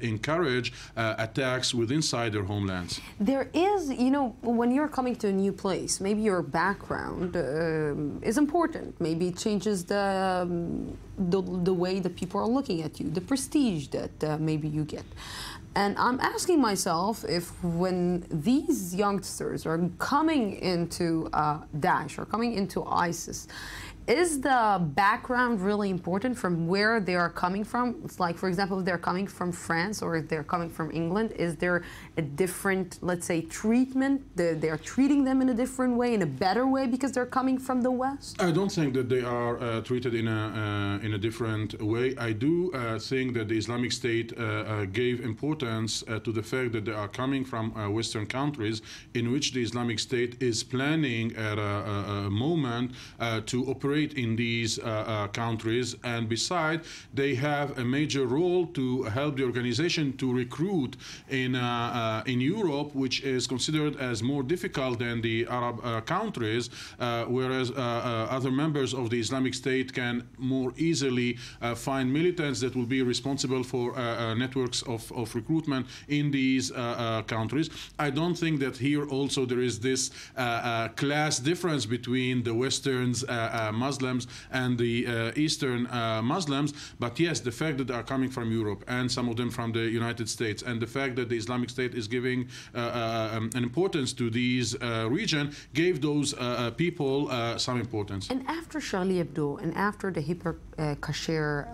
encourage attacks within their homelands. There is, you know, when you're coming to a new place, maybe your background is important. Maybe it changes the way that people are looking at you, the prestige that maybe you get. And I'm asking myself if when these youngsters are coming into Daesh or coming into ISIS, is the background really important from where they are coming from? It's like, for example, if they're coming from France or if they're coming from England, is there a different, let's say, treatment? They're treating them in a different way, in a better way, because they're coming from the West? I don't think that they are treated in a different way. I do think that the Islamic State gave importance to the fact that they are coming from Western countries in which the Islamic State is planning at a moment to operate in these countries, and besides, they have a major role to help the organization to recruit in Europe, which is considered as more difficult than the Arab countries, whereas other members of the Islamic State can more easily find militants that will be responsible for networks of recruitment in these countries. I don't think that here also there is this class difference between the Westerns Muslims and the Eastern Muslims, but yes, the fact that they are coming from Europe and some of them from the United States, and the fact that the Islamic State is giving an importance to these region gave those people some importance. And after Charlie Hebdo and after the Hyper Cacher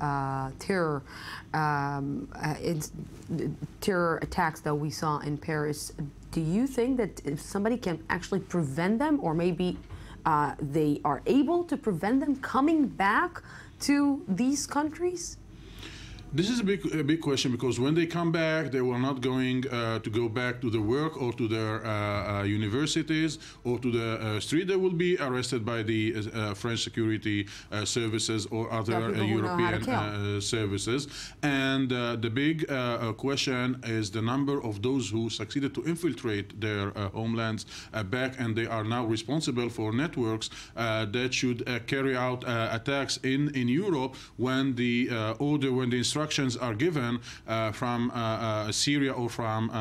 terror attacks that we saw in Paris, do you think that if somebody can actually prevent them, or maybe they are able to prevent them coming back to these countries? This is a big question, because when they come back, they were not going to go back to the work or to their universities or to the street. They will be arrested by the French security services or other European services. And the big question is the number of those who succeeded to infiltrate their homelands back, and they are now responsible for networks that should carry out attacks in Europe when the order, when the instructions are given from Syria or from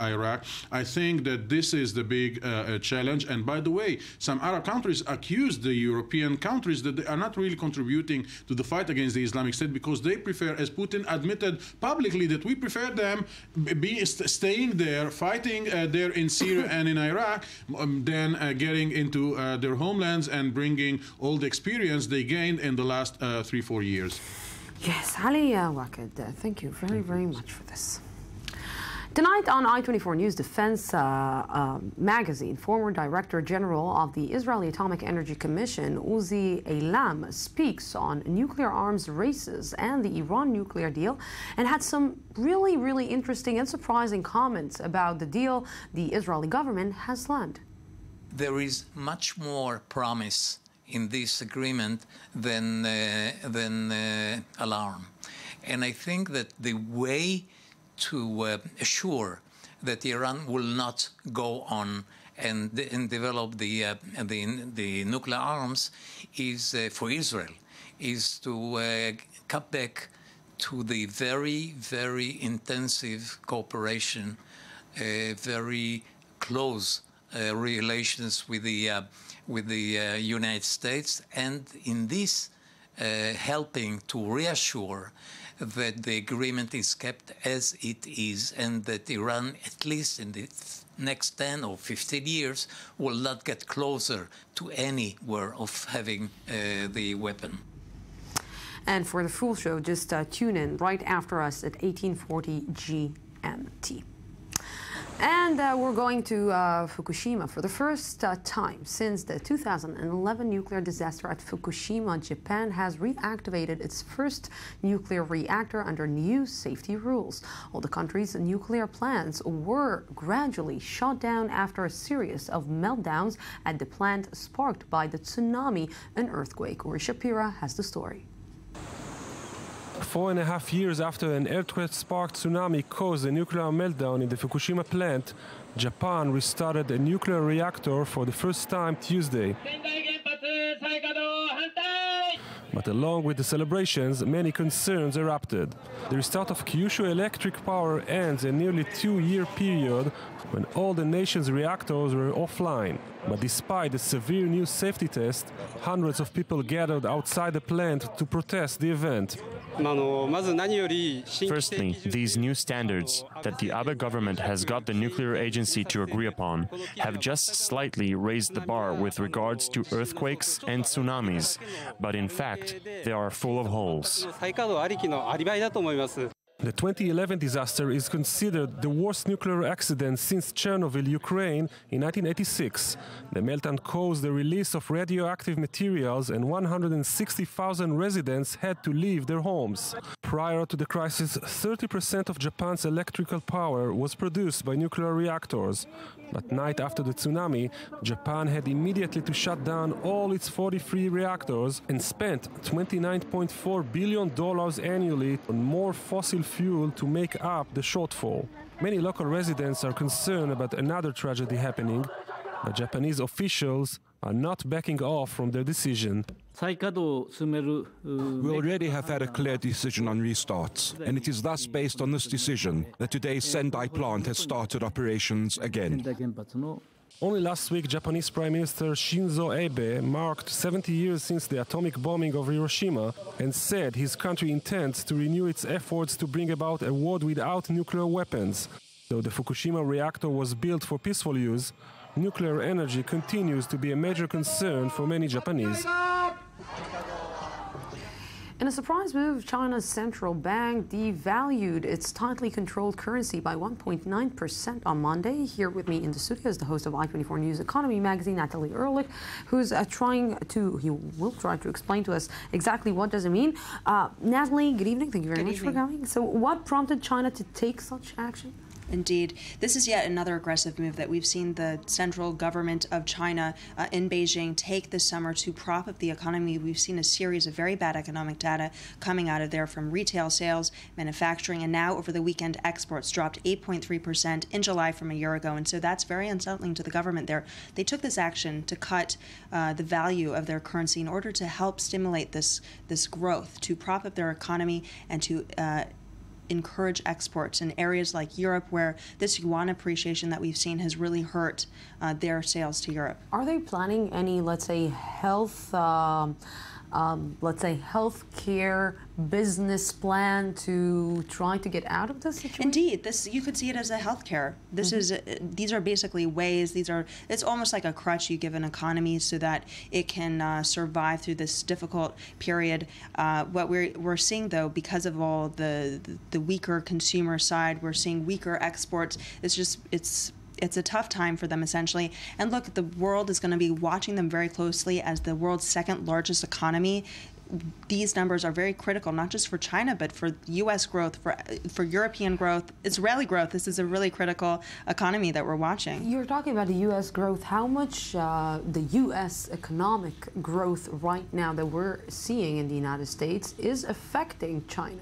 Iraq. I think that this is the big challenge. And by the way, some Arab countries accuse the European countries that they are not really contributing to the fight against the Islamic State, because they prefer, as Putin admitted publicly, that we prefer them staying there, fighting there in Syria and in Iraq, than getting into their homelands and bringing all the experience they gained in the last 3-4 years. Yes, Ali Wakad, thank you very, very much for this. Tonight on I-24 News Defense magazine, former Director General of the Israeli Atomic Energy Commission, Uzi Eilam, speaks on nuclear arms races and the Iran nuclear deal, and had some really interesting and surprising comments about the deal the Israeli government has landed. There is much more promise in this agreement than alarm. And I think that the way to assure that Iran will not go on and develop the nuclear arms is for Israel is to cut back to the very intensive cooperation, very close relations with the United States, and in this helping to reassure that the agreement is kept as it is, and that Iran, at least in the next 10 or 15 years, will not get closer to anywhere of having the weapon. And for the full show, just tune in right after us at 1840 GMT. And we're going to Fukushima. For the first time since the 2011 nuclear disaster at Fukushima, Japan has reactivated its first nuclear reactor under new safety rules. All the country's nuclear plants were gradually shut down after a series of meltdowns at the plant sparked by the tsunami and earthquake. Uri Shapira has the story. 4.5 years after an earthquake-sparked tsunami caused a nuclear meltdown in the Fukushima plant, Japan restarted a nuclear reactor for the first time Tuesday. But along with the celebrations, many concerns erupted. The restart of Kyushu electric power ends a nearly 2-year period when all the nation's reactors were offline. But despite the severe new safety test, hundreds of people gathered outside the plant to protest the event. Firstly, these new standards that the Abe government has got the nuclear agency to agree upon have just slightly raised the bar with regards to earthquakes and tsunamis, but in fact, they are full of holes. The 2011 disaster is considered the worst nuclear accident since Chernobyl, Ukraine, in 1986. The meltdown caused the release of radioactive materials, and 160,000 residents had to leave their homes. Prior to the crisis, 30% of Japan's electrical power was produced by nuclear reactors. But night after the tsunami, Japan had immediately to shut down all its 43 reactors and spent $29.4 billion annually on more fossil fuel to make up the shortfall. Many local residents are concerned about another tragedy happening, but Japanese officials are not backing off from their decision. We already have had a clear decision on restarts, and it is thus based on this decision that today's Sendai plant has started operations again. Only last week, Japanese Prime Minister Shinzo Abe marked 70 years since the atomic bombing of Hiroshima and said his country intends to renew its efforts to bring about a world without nuclear weapons. Though the Fukushima reactor was built for peaceful use, nuclear energy continues to be a major concern for many Japanese. In a surprise move, China's central bank devalued its tightly controlled currency by 1.9% on Monday. Here with me in the studio is the host of I-24 News Economy magazine, Natalie Ehrlich, who's he will try to explain to us exactly what does it mean. Natalie, good evening. Thank you very much for coming. So what prompted China to take such action? Indeed. This is yet another aggressive move that we've seen the central government of China in Beijing take this summer to prop up the economy. We've seen a series of very bad economic data coming out of there from retail sales, manufacturing, and now over the weekend exports dropped 8.3% in July from a year ago. And so that's very unsettling to the government there. They took this action to cut the value of their currency in order to help stimulate this growth, to prop up their economy and to encourage exports in areas like Europe, where this yuan appreciation that we've seen has really hurt their sales to Europe. Are they planning any, let's say, health let's say, healthcare business plan to try to get out of this situation? Indeed, you could see it as a healthcare. These are basically ways. It's almost like a crutch you give an economy so that it can survive through this difficult period. What we're seeing, though, because of all the weaker consumer side, we're seeing weaker exports. It's a tough time for them, essentially. And look, the world is going to be watching them very closely as the world's second largest economy. These numbers are very critical, not just for China, but for U.S. growth, for European growth, Israeli growth. This is a really critical economy that we're watching. You're talking about the U.S. growth. How much the U.S. economic growth right now that we're seeing in the United States is affecting China?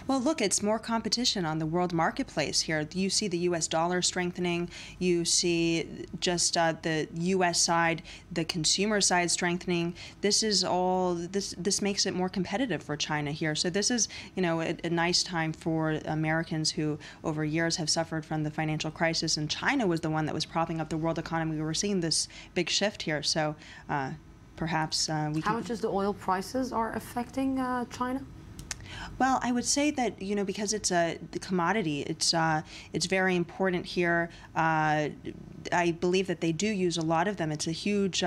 Well, look, it's more competition on the world marketplace here. You see the U.S. dollar strengthening. You see just the U.S. side, the consumer side strengthening. This is all. This makes it more competitive for China here. So this is, a nice time for Americans who, over years, have suffered from the financial crisis. And China was the one that was propping up the world economy. We're seeing this big shift here. So perhaps we can. How much is the oil prices are affecting China? Well, I would say that, because it's the commodity, it's very important here. I believe that they do use a lot of them. It's a huge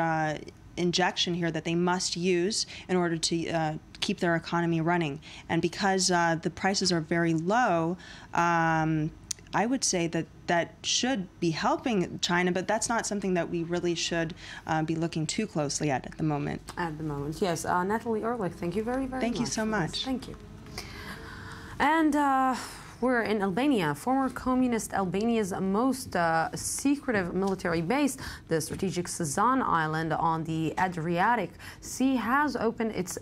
injection here that they must use in order to keep their economy running. And because the prices are very low, I would say that should be helping China, but that's not something that we really should be looking too closely at the moment. At the moment, yes. Natalie Ehrlich, thank you very, very much. Thank you so much. Thank you. And we're in Albania, former communist Albania's most secretive military base. The strategic Sazan Island on the Adriatic Sea has opened its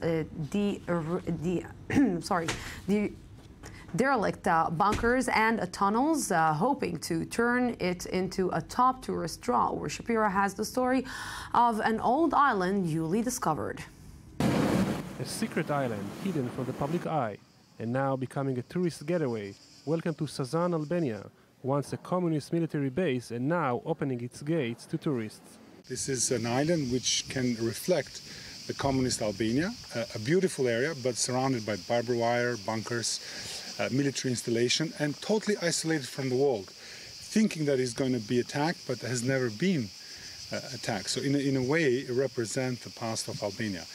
derelict bunkers and tunnels, hoping to turn it into a top tourist draw, where Shapira has the story of an old island newly discovered. A secret island hidden from the public eye, and now becoming a tourist getaway. Welcome to Sazan, Albania, once a communist military base and now opening its gates to tourists. This is an island which can reflect the communist Albania, a beautiful area but surrounded by barbed wire, bunkers, military installation, and totally isolated from the world, thinking that it's going to be attacked but has never been attacked. So in a way it represents the past of Albania.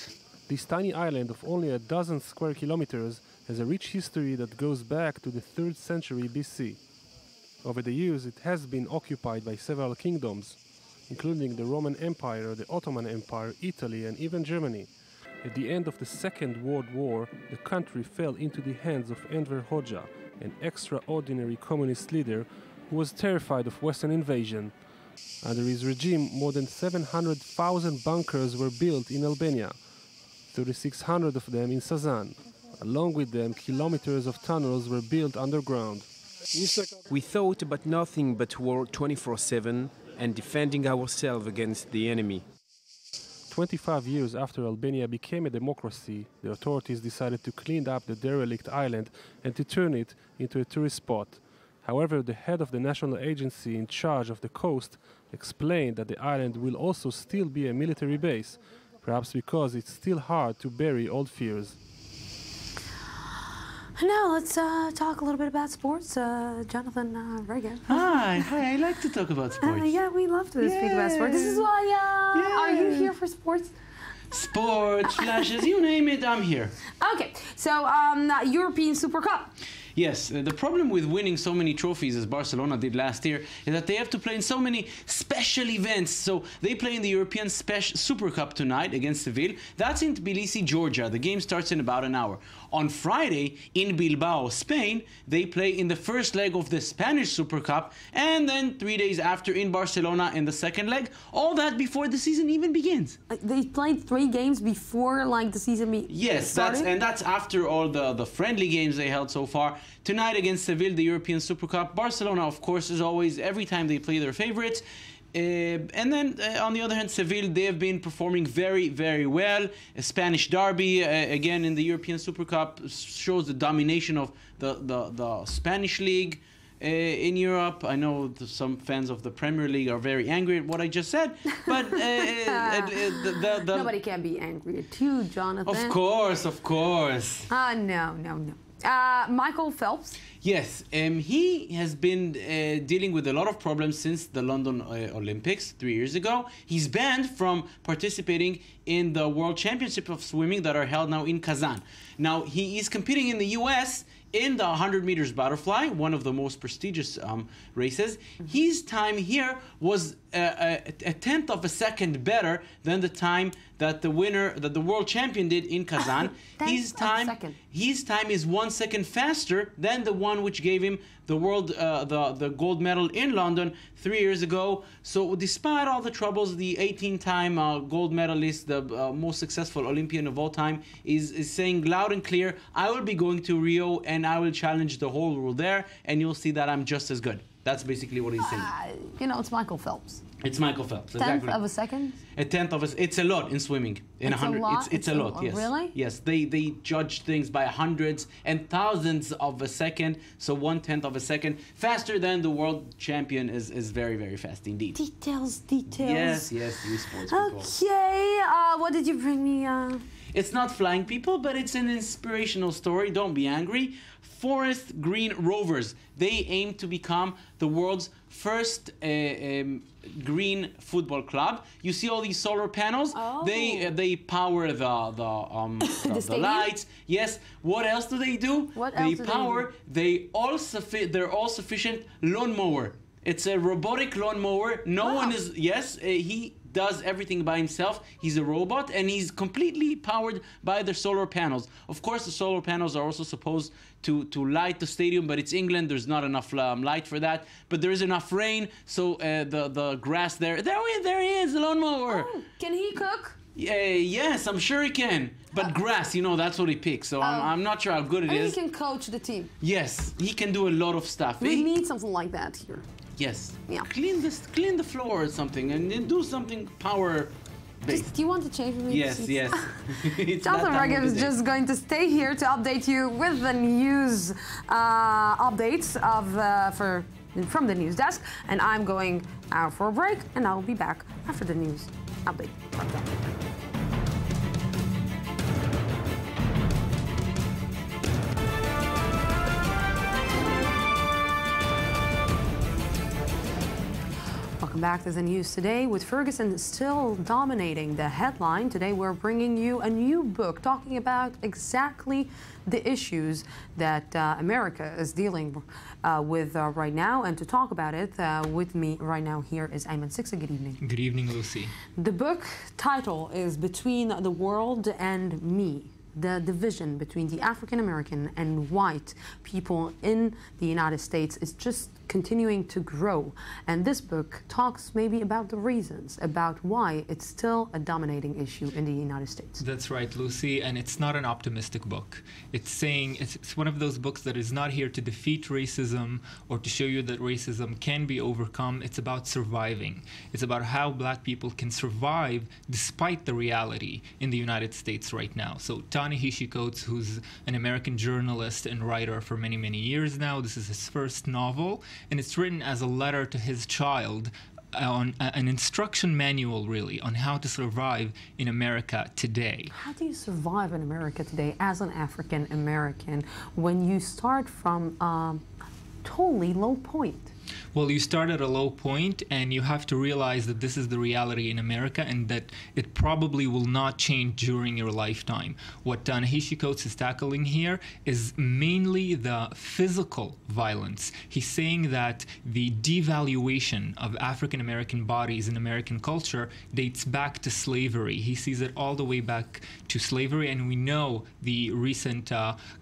This tiny island of only a dozen square kilometers has a rich history that goes back to the 3rd century BC. Over the years, it has been occupied by several kingdoms, including the Roman Empire, the Ottoman Empire, Italy, and even Germany. At the end of the Second World War, the country fell into the hands of Enver Hoxha, an extraordinary communist leader who was terrified of Western invasion. Under his regime, more than 700,000 bunkers were built in Albania, 3,600 of them in Sazan. Along with them, kilometers of tunnels were built underground. We thought about nothing but war 24/7 and defending ourselves against the enemy. 25 years after Albania became a democracy, the authorities decided to clean up the derelict island and to turn it into a tourist spot. However, the head of the national agency in charge of the coast explained that the island will also still be a military base, perhaps because it's still hard to bury old fears. Now let's talk a little bit about sports. Jonathan Reagan. Hi, I like to talk about sports. Yeah, we love to speak about sports. This is why, are you here for sports? Sports, flashes, you name it, I'm here. Okay, so European Super Cup. Yes, the problem with winning so many trophies as Barcelona did last year is that they have to play in so many special events. So they play in the European Super Cup tonight against Seville. That's in Tbilisi, Georgia. The game starts in about an hour. On Friday, in Bilbao, Spain, they play in the first leg of the Spanish Super Cup, and then 3 days after in Barcelona in the second leg. All that before the season even begins. They played 3 games before the season started? Yes, that's after all the friendly games they held so far. Tonight against Seville, the European Super Cup. Barcelona, of course, as always, every time they play their favorites. And then, on the other hand, Seville, they have been performing very, very well. A Spanish derby, again, in the European Super Cup, shows the domination of the Spanish league. in Europe. I know some fans of the Premier League are very angry at what I just said, but nobody can be angry at you, Jonathan. Of course, of course. No. Michael Phelps. Yes, he has been dealing with a lot of problems since the London Olympics 3 years ago. He's banned from participating in the World Championship of Swimming that are held now in Kazan. Now, he is competing in the U.S. in the 100 meters butterfly, one of the most prestigious races. His time here was a tenth of a second better than the time that the world champion did in Kazan. His time is 1 second faster than the one which gave him the the gold medal in London 3 years ago. So despite all the troubles, the 18-time gold medalist, the most successful Olympian of all time, is saying loud and clear, I will be going to Rio and I will challenge the whole world there, and you'll see that I'm just as good. That's basically what he's saying. It's Michael Phelps. It's Michael Phelps. Tenth of a second? A tenth of a. It's a lot in swimming. It's 100. It's a lot. Yes. Really? Yes. They judge things by hundreds and thousands of a second. So 1/10 of a second, faster than the world champion is very, very fast indeed. Details. Yes. You sports people. Okay. What did you bring me? It's not flying people, but it's an inspirational story. Don't be angry. Forest Green Rovers. They aim to become the world's first green football club. You see all these solar panels? Oh. They power the lights. Yes. What else do they do? They're all sufficient lawnmower. It's a robotic lawnmower. He does everything by himself. He's a robot, and he's completely powered by the solar panels. Of course, the solar panels are also supposed to light the stadium, but it's England. There's not enough light for that. But there is enough rain, so the grass there he is, the lawnmower. Oh, can he cook? Yes, I'm sure he can. But grass, that's what he picks. So I'm not sure how good it is. And he can coach the team. Yes, he can do a lot of stuff. We need something like that here. Yes. Yeah. Clean the floor or something, and then do something power-based. Do you want to change me? Yes. Jonathan Regev is just going to stay here to update you with the news updates from the news desk, and I'm going out for a break, and I'll be back after the news update. Welcome back to the news today. With Ferguson still dominating the headline, today we're bringing you a new book talking about exactly the issues that America is dealing with right now. And to talk about it with me right now here is Ayman Siksa. Good evening. Good evening, Lucy. The book title is Between the World and Me. The division between the African American and white people in the United States is just continuing to grow. And this book talks maybe about the reasons, about why it's still a dominating issue in the United States. That's right, Lucy, and it's not an optimistic book. It's saying it's one of those books that is not here to defeat racism or to show you that racism can be overcome. It's about surviving. It's about how black people can survive despite the reality in the United States right now. So Ta-Nehisi Coates, who's an American journalist and writer for many, many years now, this is his first novel, and it's written as a letter to his child, on an instruction manual, really, on how to survive in America today. How do you survive in America today as an African American when you start from a totally low point? Well, you start at a low point, and you have to realize that this is the reality in America and that it probably will not change during your lifetime. What Ta-Nehisi Coates is tackling here is mainly the physical violence. He's saying that the devaluation of African American bodies in American culture dates back to slavery. He sees it all the way back to slavery, and we know the recent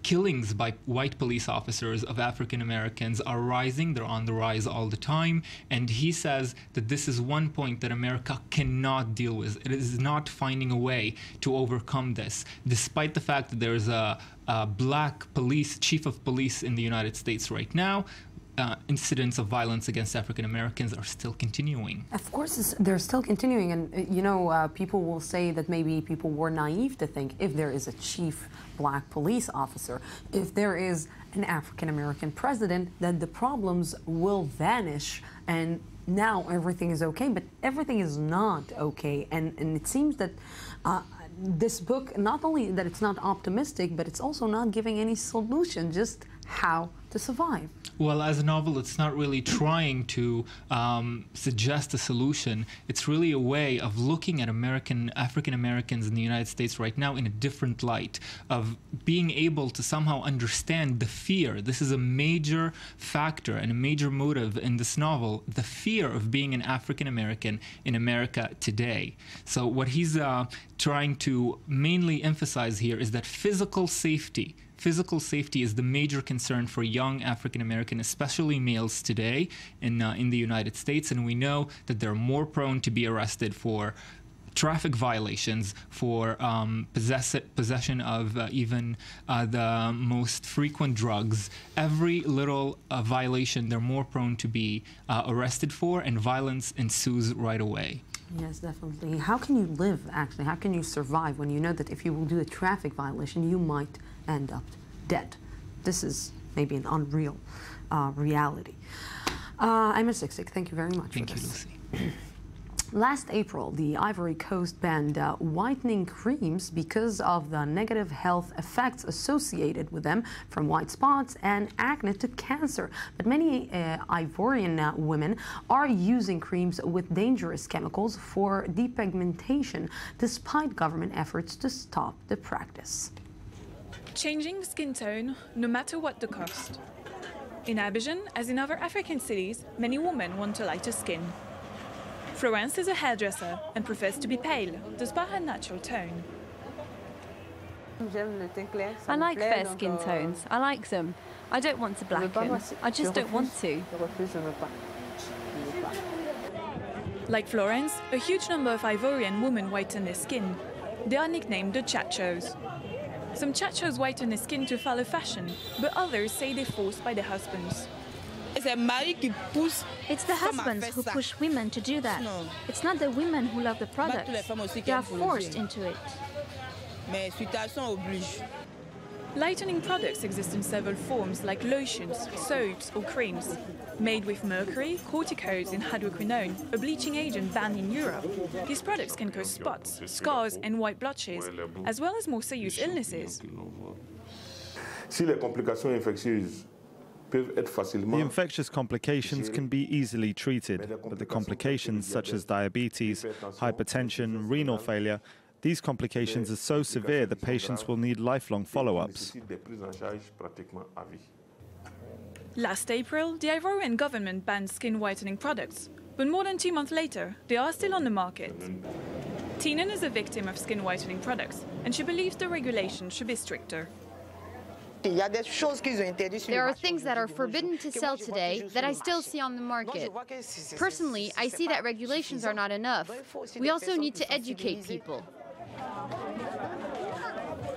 killings by white police officers of African Americans are rising. They're on the rise all the time, and he says that this is one point that America cannot deal with. It is not finding a way to overcome this, despite the fact that there's a black chief of police in the United States right now. incidents of violence against African Americans are still continuing. Of course, they're still continuing, and you know, people will say that maybe people were naive to think if there is a chief black police officer, if there is an African American president, that the problems will vanish and now everything is okay. But everything is not okay, and it seems that this book, not only that it's not optimistic, but it's also not giving any solution, just how to survive. Well, as a novel, it's not really trying to suggest a solution. It's really a way of looking at African Americans in the United States right now in a different light, of being able to somehow understand the fear. This is a major factor and a major motive in this novel, the fear of being an African American in America today. So what he's trying to mainly emphasize here is that physical safety is the major concern for young African American, especially males today in the United States, and we know that they're more prone to be arrested for traffic violations, for possession of even the most frequent drugs. Every little violation they're more prone to be arrested for, and violence ensues right away. Yes, definitely. How can you live, actually? How can you survive when you know that if you will do a traffic violation, you might end up dead? This is maybe an unreal reality. I'm a Siksik. Thank you very much Thank for you, this. Lucy. Last April, the Ivory Coast banned whitening creams because of the negative health effects associated with them, from white spots and acne to cancer. But many Ivorian women are using creams with dangerous chemicals for depigmentation, despite government efforts to stop the practice. Changing skin tone, no matter what the cost. In Abidjan, as in other African cities, many women want a lighter skin. Florence is a hairdresser and prefers to be pale, despite her natural tone. I like fair skin tones. I like them. I don't want to blacken. I just don't want to. Like Florence, a huge number of Ivorian women whiten their skin. They are nicknamed the chachos. Some chachos whiten their skin to follow fashion, but others say they're forced by their husbands. It's the husbands who push women to do that. It's not the women who love the product. They are forced into it. Lightening products exist in several forms, like lotions, soaps or creams. Made with mercury, corticoids and hydroquinone, a bleaching agent banned in Europe. These products can cause spots, scars and white blotches, as well as more serious illnesses. The infectious complications can be easily treated, but the complications such as diabetes, hypertension, renal failure, these complications are so severe that patients will need lifelong follow-ups. Last April, the Ivorian government banned skin whitening products, but more than 2 months later, they are still on the market. Tinan is a victim of skin whitening products, and she believes the regulation should be stricter. There are things that are forbidden to sell today that I still see on the market. Personally, I see that regulations are not enough. We also need to educate people.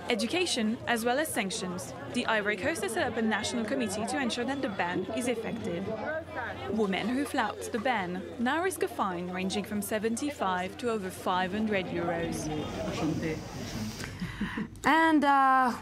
Education as well as sanctions. The Ivory Coast has set up a national committee to ensure that the ban is effective. Women who flout the ban now risk a fine ranging from 75 to over 500 euros. And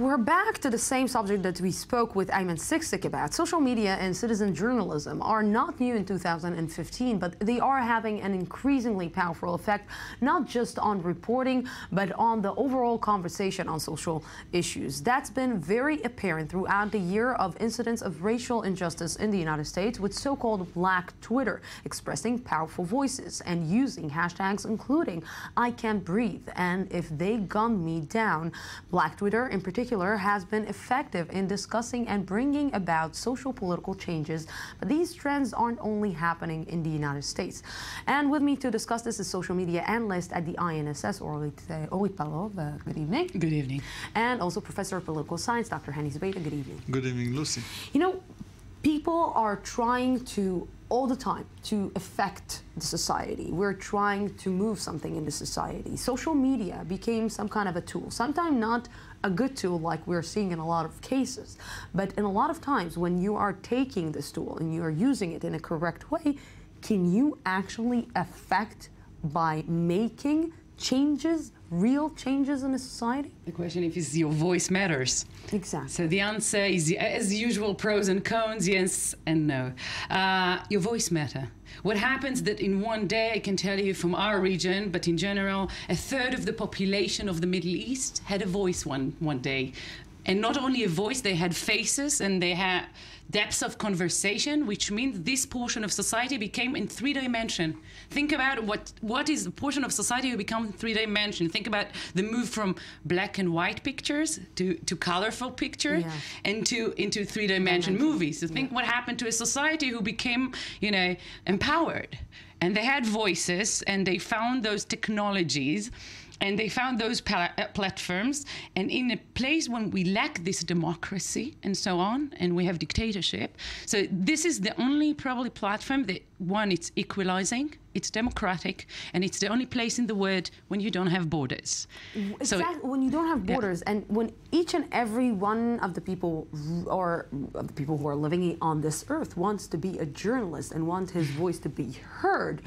we're back to the same subject that we spoke with Ayman Siksik about. Social media and citizen journalism are not new in 2015, but they are having an increasingly powerful effect, not just on reporting, but on the overall conversation on social issues. That's been very apparent throughout the year of incidents of racial injustice in the United States, with so-called Black Twitter expressing powerful voices and using hashtags including "I can't breathe" and "if they gun me down." Black Twitter, in particular, has been effective in discussing and bringing about social political changes, but these trends aren't only happening in the United States. And with me to discuss this is social media analyst at the INSS, Orit Palov. Good evening. Good evening. And also Professor of Political Science, Dr. Henny Zbeta. Good evening. Good evening, Lucy. You know, people are trying to, all the time, to affect the society. We're trying to move something in the society. Social media became some kind of a tool, sometimes not a good tool like we're seeing in a lot of cases, but in a lot of times when you are taking this tool and you are using it in a correct way, can you actually affect by making changes, real changes in a society? The question is your voice matters. Exactly. So the answer is, as usual, pros and cons, yes and no. Your voice matter. What happens that in one day, I can tell you from our region, but in general, a third of the population of the Middle East had a voice one day. And not only a voice, they had faces and they had depths of conversation, which means this portion of society became in 3-dimension. Think about what is the portion of society who become 3-dimension. Think about the move from black and white pictures to colorful pictures and into 3-dimension movies. So think what happened to a society who became, empowered. And they had voices and they found those technologies and they found those platforms, and in a place when we lack this democracy and so on, and we have dictatorship, so this is the only probably platform that, one, it's equalizing, it's democratic, and it's the only place in the world when you don't have borders. Exactly, when you don't have borders, and when each and every one of the people, or of the people who are living on this earth, wants to be a journalist and wants his voice to be heard.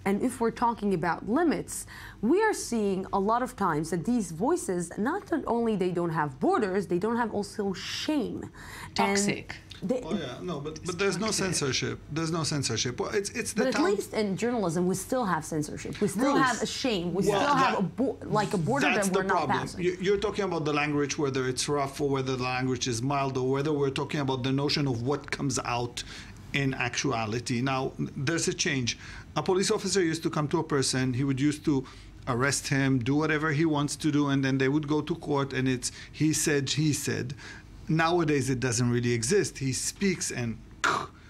And if we're talking about limits, we are seeing a lot of times that these voices, not only they don't have borders, they don't have also shame. Toxic. But there's no censorship. There's no censorship. Well, it's the But at least in journalism, we still have censorship. We still have a shame. We still have a border that we're not passing. You're talking about the language, whether it's rough or whether the language is mild, or whether we're talking about the notion of what comes out in actuality. Now, there's a change. A police officer used to come to a person, he would used to arrest him, do whatever he wants to do, and then they would go to court and it's he said. Nowadays, it doesn't really exist. He speaks and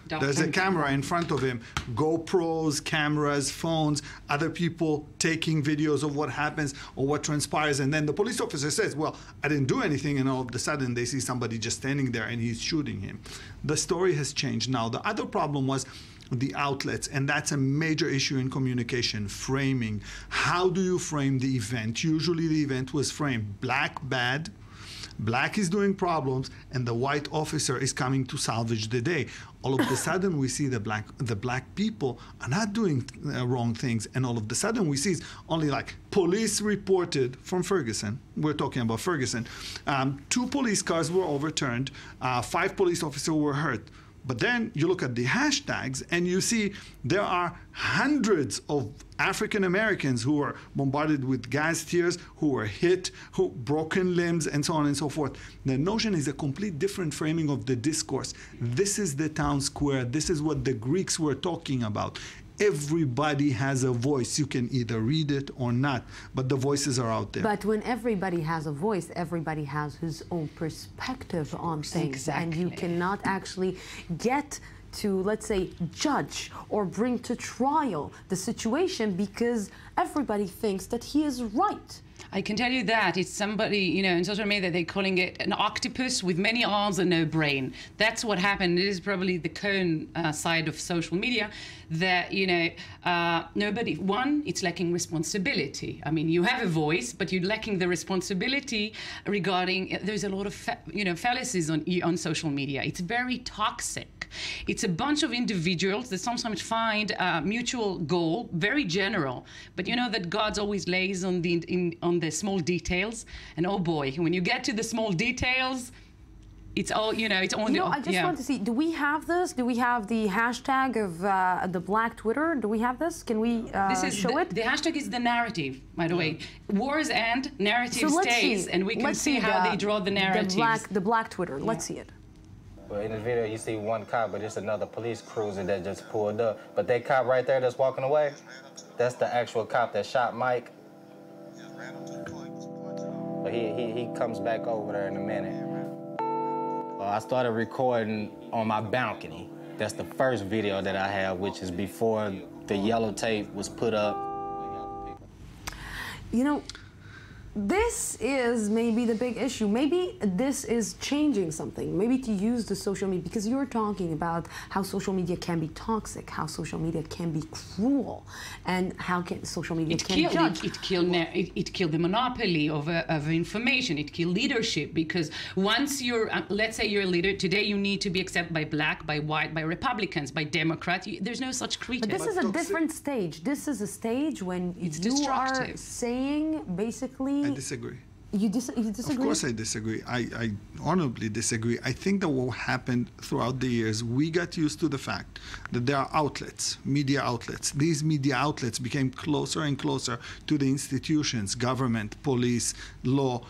there's a camera in front of him. GoPros, cameras, phones, other people taking videos of what happens or what transpires. And then the police officer says, well, I didn't do anything. And all of a sudden, they see somebody just standing there and he's shooting him. The story has changed now. The other problem was the outlets, and that's a major issue in communication, framing. How do you frame the event? Usually the event was framed black bad, black is doing problems, and the white officer is coming to salvage the day. All of a sudden we see the black people are not doing wrong things, and all of a sudden we see only like police reported from Ferguson. We're talking about Ferguson. 2 police cars were overturned, 5 police officers were hurt. But then you look at the hashtags and you see there are hundreds of African Americans who were bombarded with gas tears, who were hit, who broken limbs, and so on and so forth. The notion is a complete different framing of the discourse. This is the town square. This is what the Greeks were talking about. Everybody has a voice. You can either read it or not, but the voices are out there. But when everybody has a voice, everybody has his own perspective on things. Exactly. And you cannot actually get to, let's say, judge or bring to trial the situation because everybody thinks that he is right. I can tell you that it's somebody, in social media, they're calling it an octopus with many arms and no brain. That's what happened. It is probably the cone side of social media that, nobody, one, it's lacking responsibility. I mean, you have a voice, but you're lacking the responsibility regarding, there's a lot of, fallacies on social media. It's very toxic. It's a bunch of individuals that sometimes find a mutual goal, very general, but you know that God always lays on the small details, and oh boy, when you get to the small details, it's all, it's only... I just want to see, do we have this? Do we have the hashtag of the Black Twitter? Do we have this? Can we show it? The hashtag is the narrative, by the way. Wars end, narrative stays, and we can see how they draw the narratives. The Black Twitter, let's see it. Well, in the video, you see one cop, but it's another police cruiser that just pulled up. But that cop right there that's walking away, that's the actual cop that shot Mike. But he comes back over there in a minute. I started recording on my balcony. That's the first video that I have, which is before the yellow tape was put up. This is maybe the big issue. Maybe this is changing something. Maybe to use the social media, because you're talking about how social media can be toxic, how social media can be cruel, and how social media can judge. It killed the monopoly of information. It killed leadership, because once you're, let's say you're a leader, today you need to be accepted by black, by white, by Republicans, by Democrats. There's no such creature. But this is a different stage. This is a stage when you are saying, basically... I disagree. You disagree? Of course I disagree. I honorably disagree. I think that what happened throughout the years, we got used to the fact that there are outlets, media outlets. These media outlets became closer and closer to the institutions, government, police, law,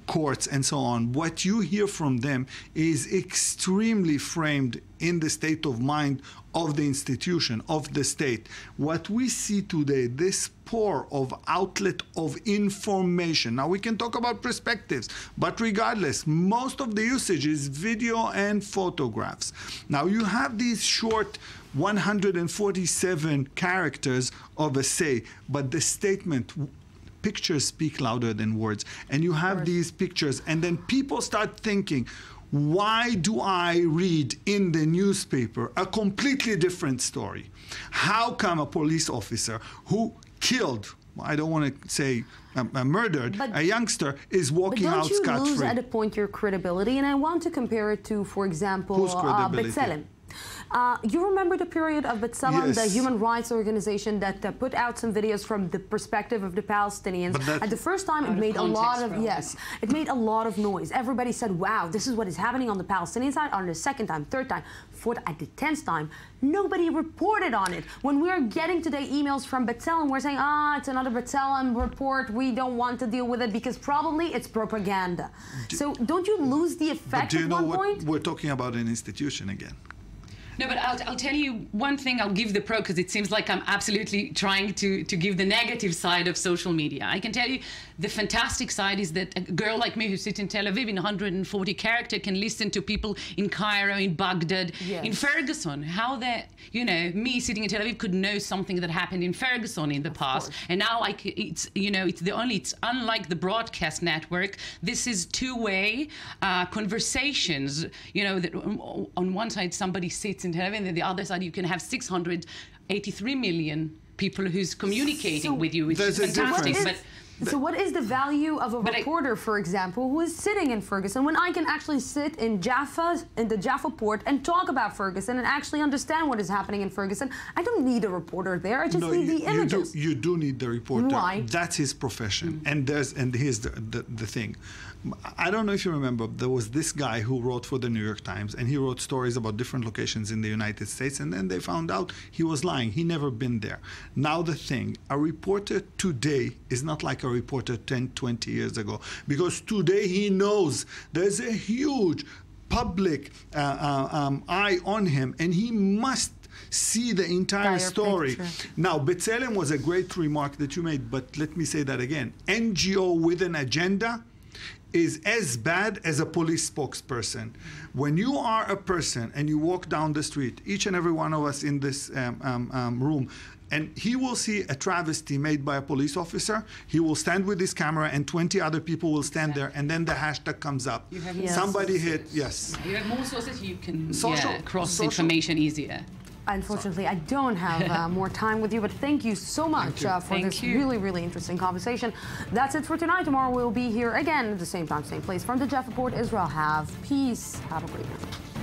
courts, and so on. What you hear from them is extremely framed in the state of mind of the institution, of the state. What we see today, this pour of outlet of information. Now we can talk about perspectives, but regardless, most of the usage is video and photographs. Now you have these short 147 characters of a say, but the statement, pictures speak louder than words. And you have these pictures, and then people start thinking, why do I read in the newspaper a completely different story? How come a police officer who killed, I don't want to say murdered, a youngster is walking out scot-free? But don't you lose at a point your credibility? And I want to compare it to, for example, B'Tselem. You remember the period of B'Tselem, the human rights organization that put out some videos from the perspective of the Palestinians. At the first time, it made a lot of, it made a lot of noise. Everybody said, wow, this is what is happening on the Palestinian side. On the second time, third time, fourth, at the 10th time, nobody reported on it. When we're getting today emails from B'Tselem, we're saying, it's another B'Tselem report. We don't want to deal with it because probably it's propaganda. So don't you lose the effect at one point? We're talking about an institution again. No, but I'll tell you one thing. I'll give the pro, because it seems like I'm absolutely trying to give the negative side of social media. I can tell you the fantastic side is that a girl like me who sits in Tel Aviv in 140 character can listen to people in Cairo, in Baghdad, in Ferguson. How that, me sitting in Tel Aviv could know something that happened in Ferguson in the past. And now it's unlike the broadcast network. This is two-way conversations. That on one side somebody sits in Tel Aviv, and on the other side you can have 683 million people who's communicating with you, which is fantastic. So what is the value of a reporter, for example, who is sitting in Ferguson, when I can actually sit in the Jaffa Port and talk about Ferguson and actually understand what is happening in Ferguson? I don't need a reporter there. I just need the images. You do need the reporter. Why? That's his profession. And here's the thing. I don't know if you remember, there was this guy who wrote for the New York Times, and he wrote stories about different locations in the United States, and then they found out he was lying. He never been there. Now the thing, a reporter today is not like a reporter 10, 20 years ago, because today he knows there's a huge public eye on him, and he must see the entire story. Now, B'Tselem was a great remark that you made, but let me say that again. NGO with an agenda is as bad as a police spokesperson. When you are a person and you walk down the street, each and every one of us in this room, and he will see a travesty made by a police officer, he will stand with his camera and 20 other people will stand there, and then the hashtag comes up. Somebody hit, You have more sources, you can cross information easier. Unfortunately, I don't have more time with you, but thank you so much for this really, really interesting conversation. That's it for tonight. Tomorrow we'll be here again at the same time, same place from the Jaffa Port, Israel. Have peace. Have a great night.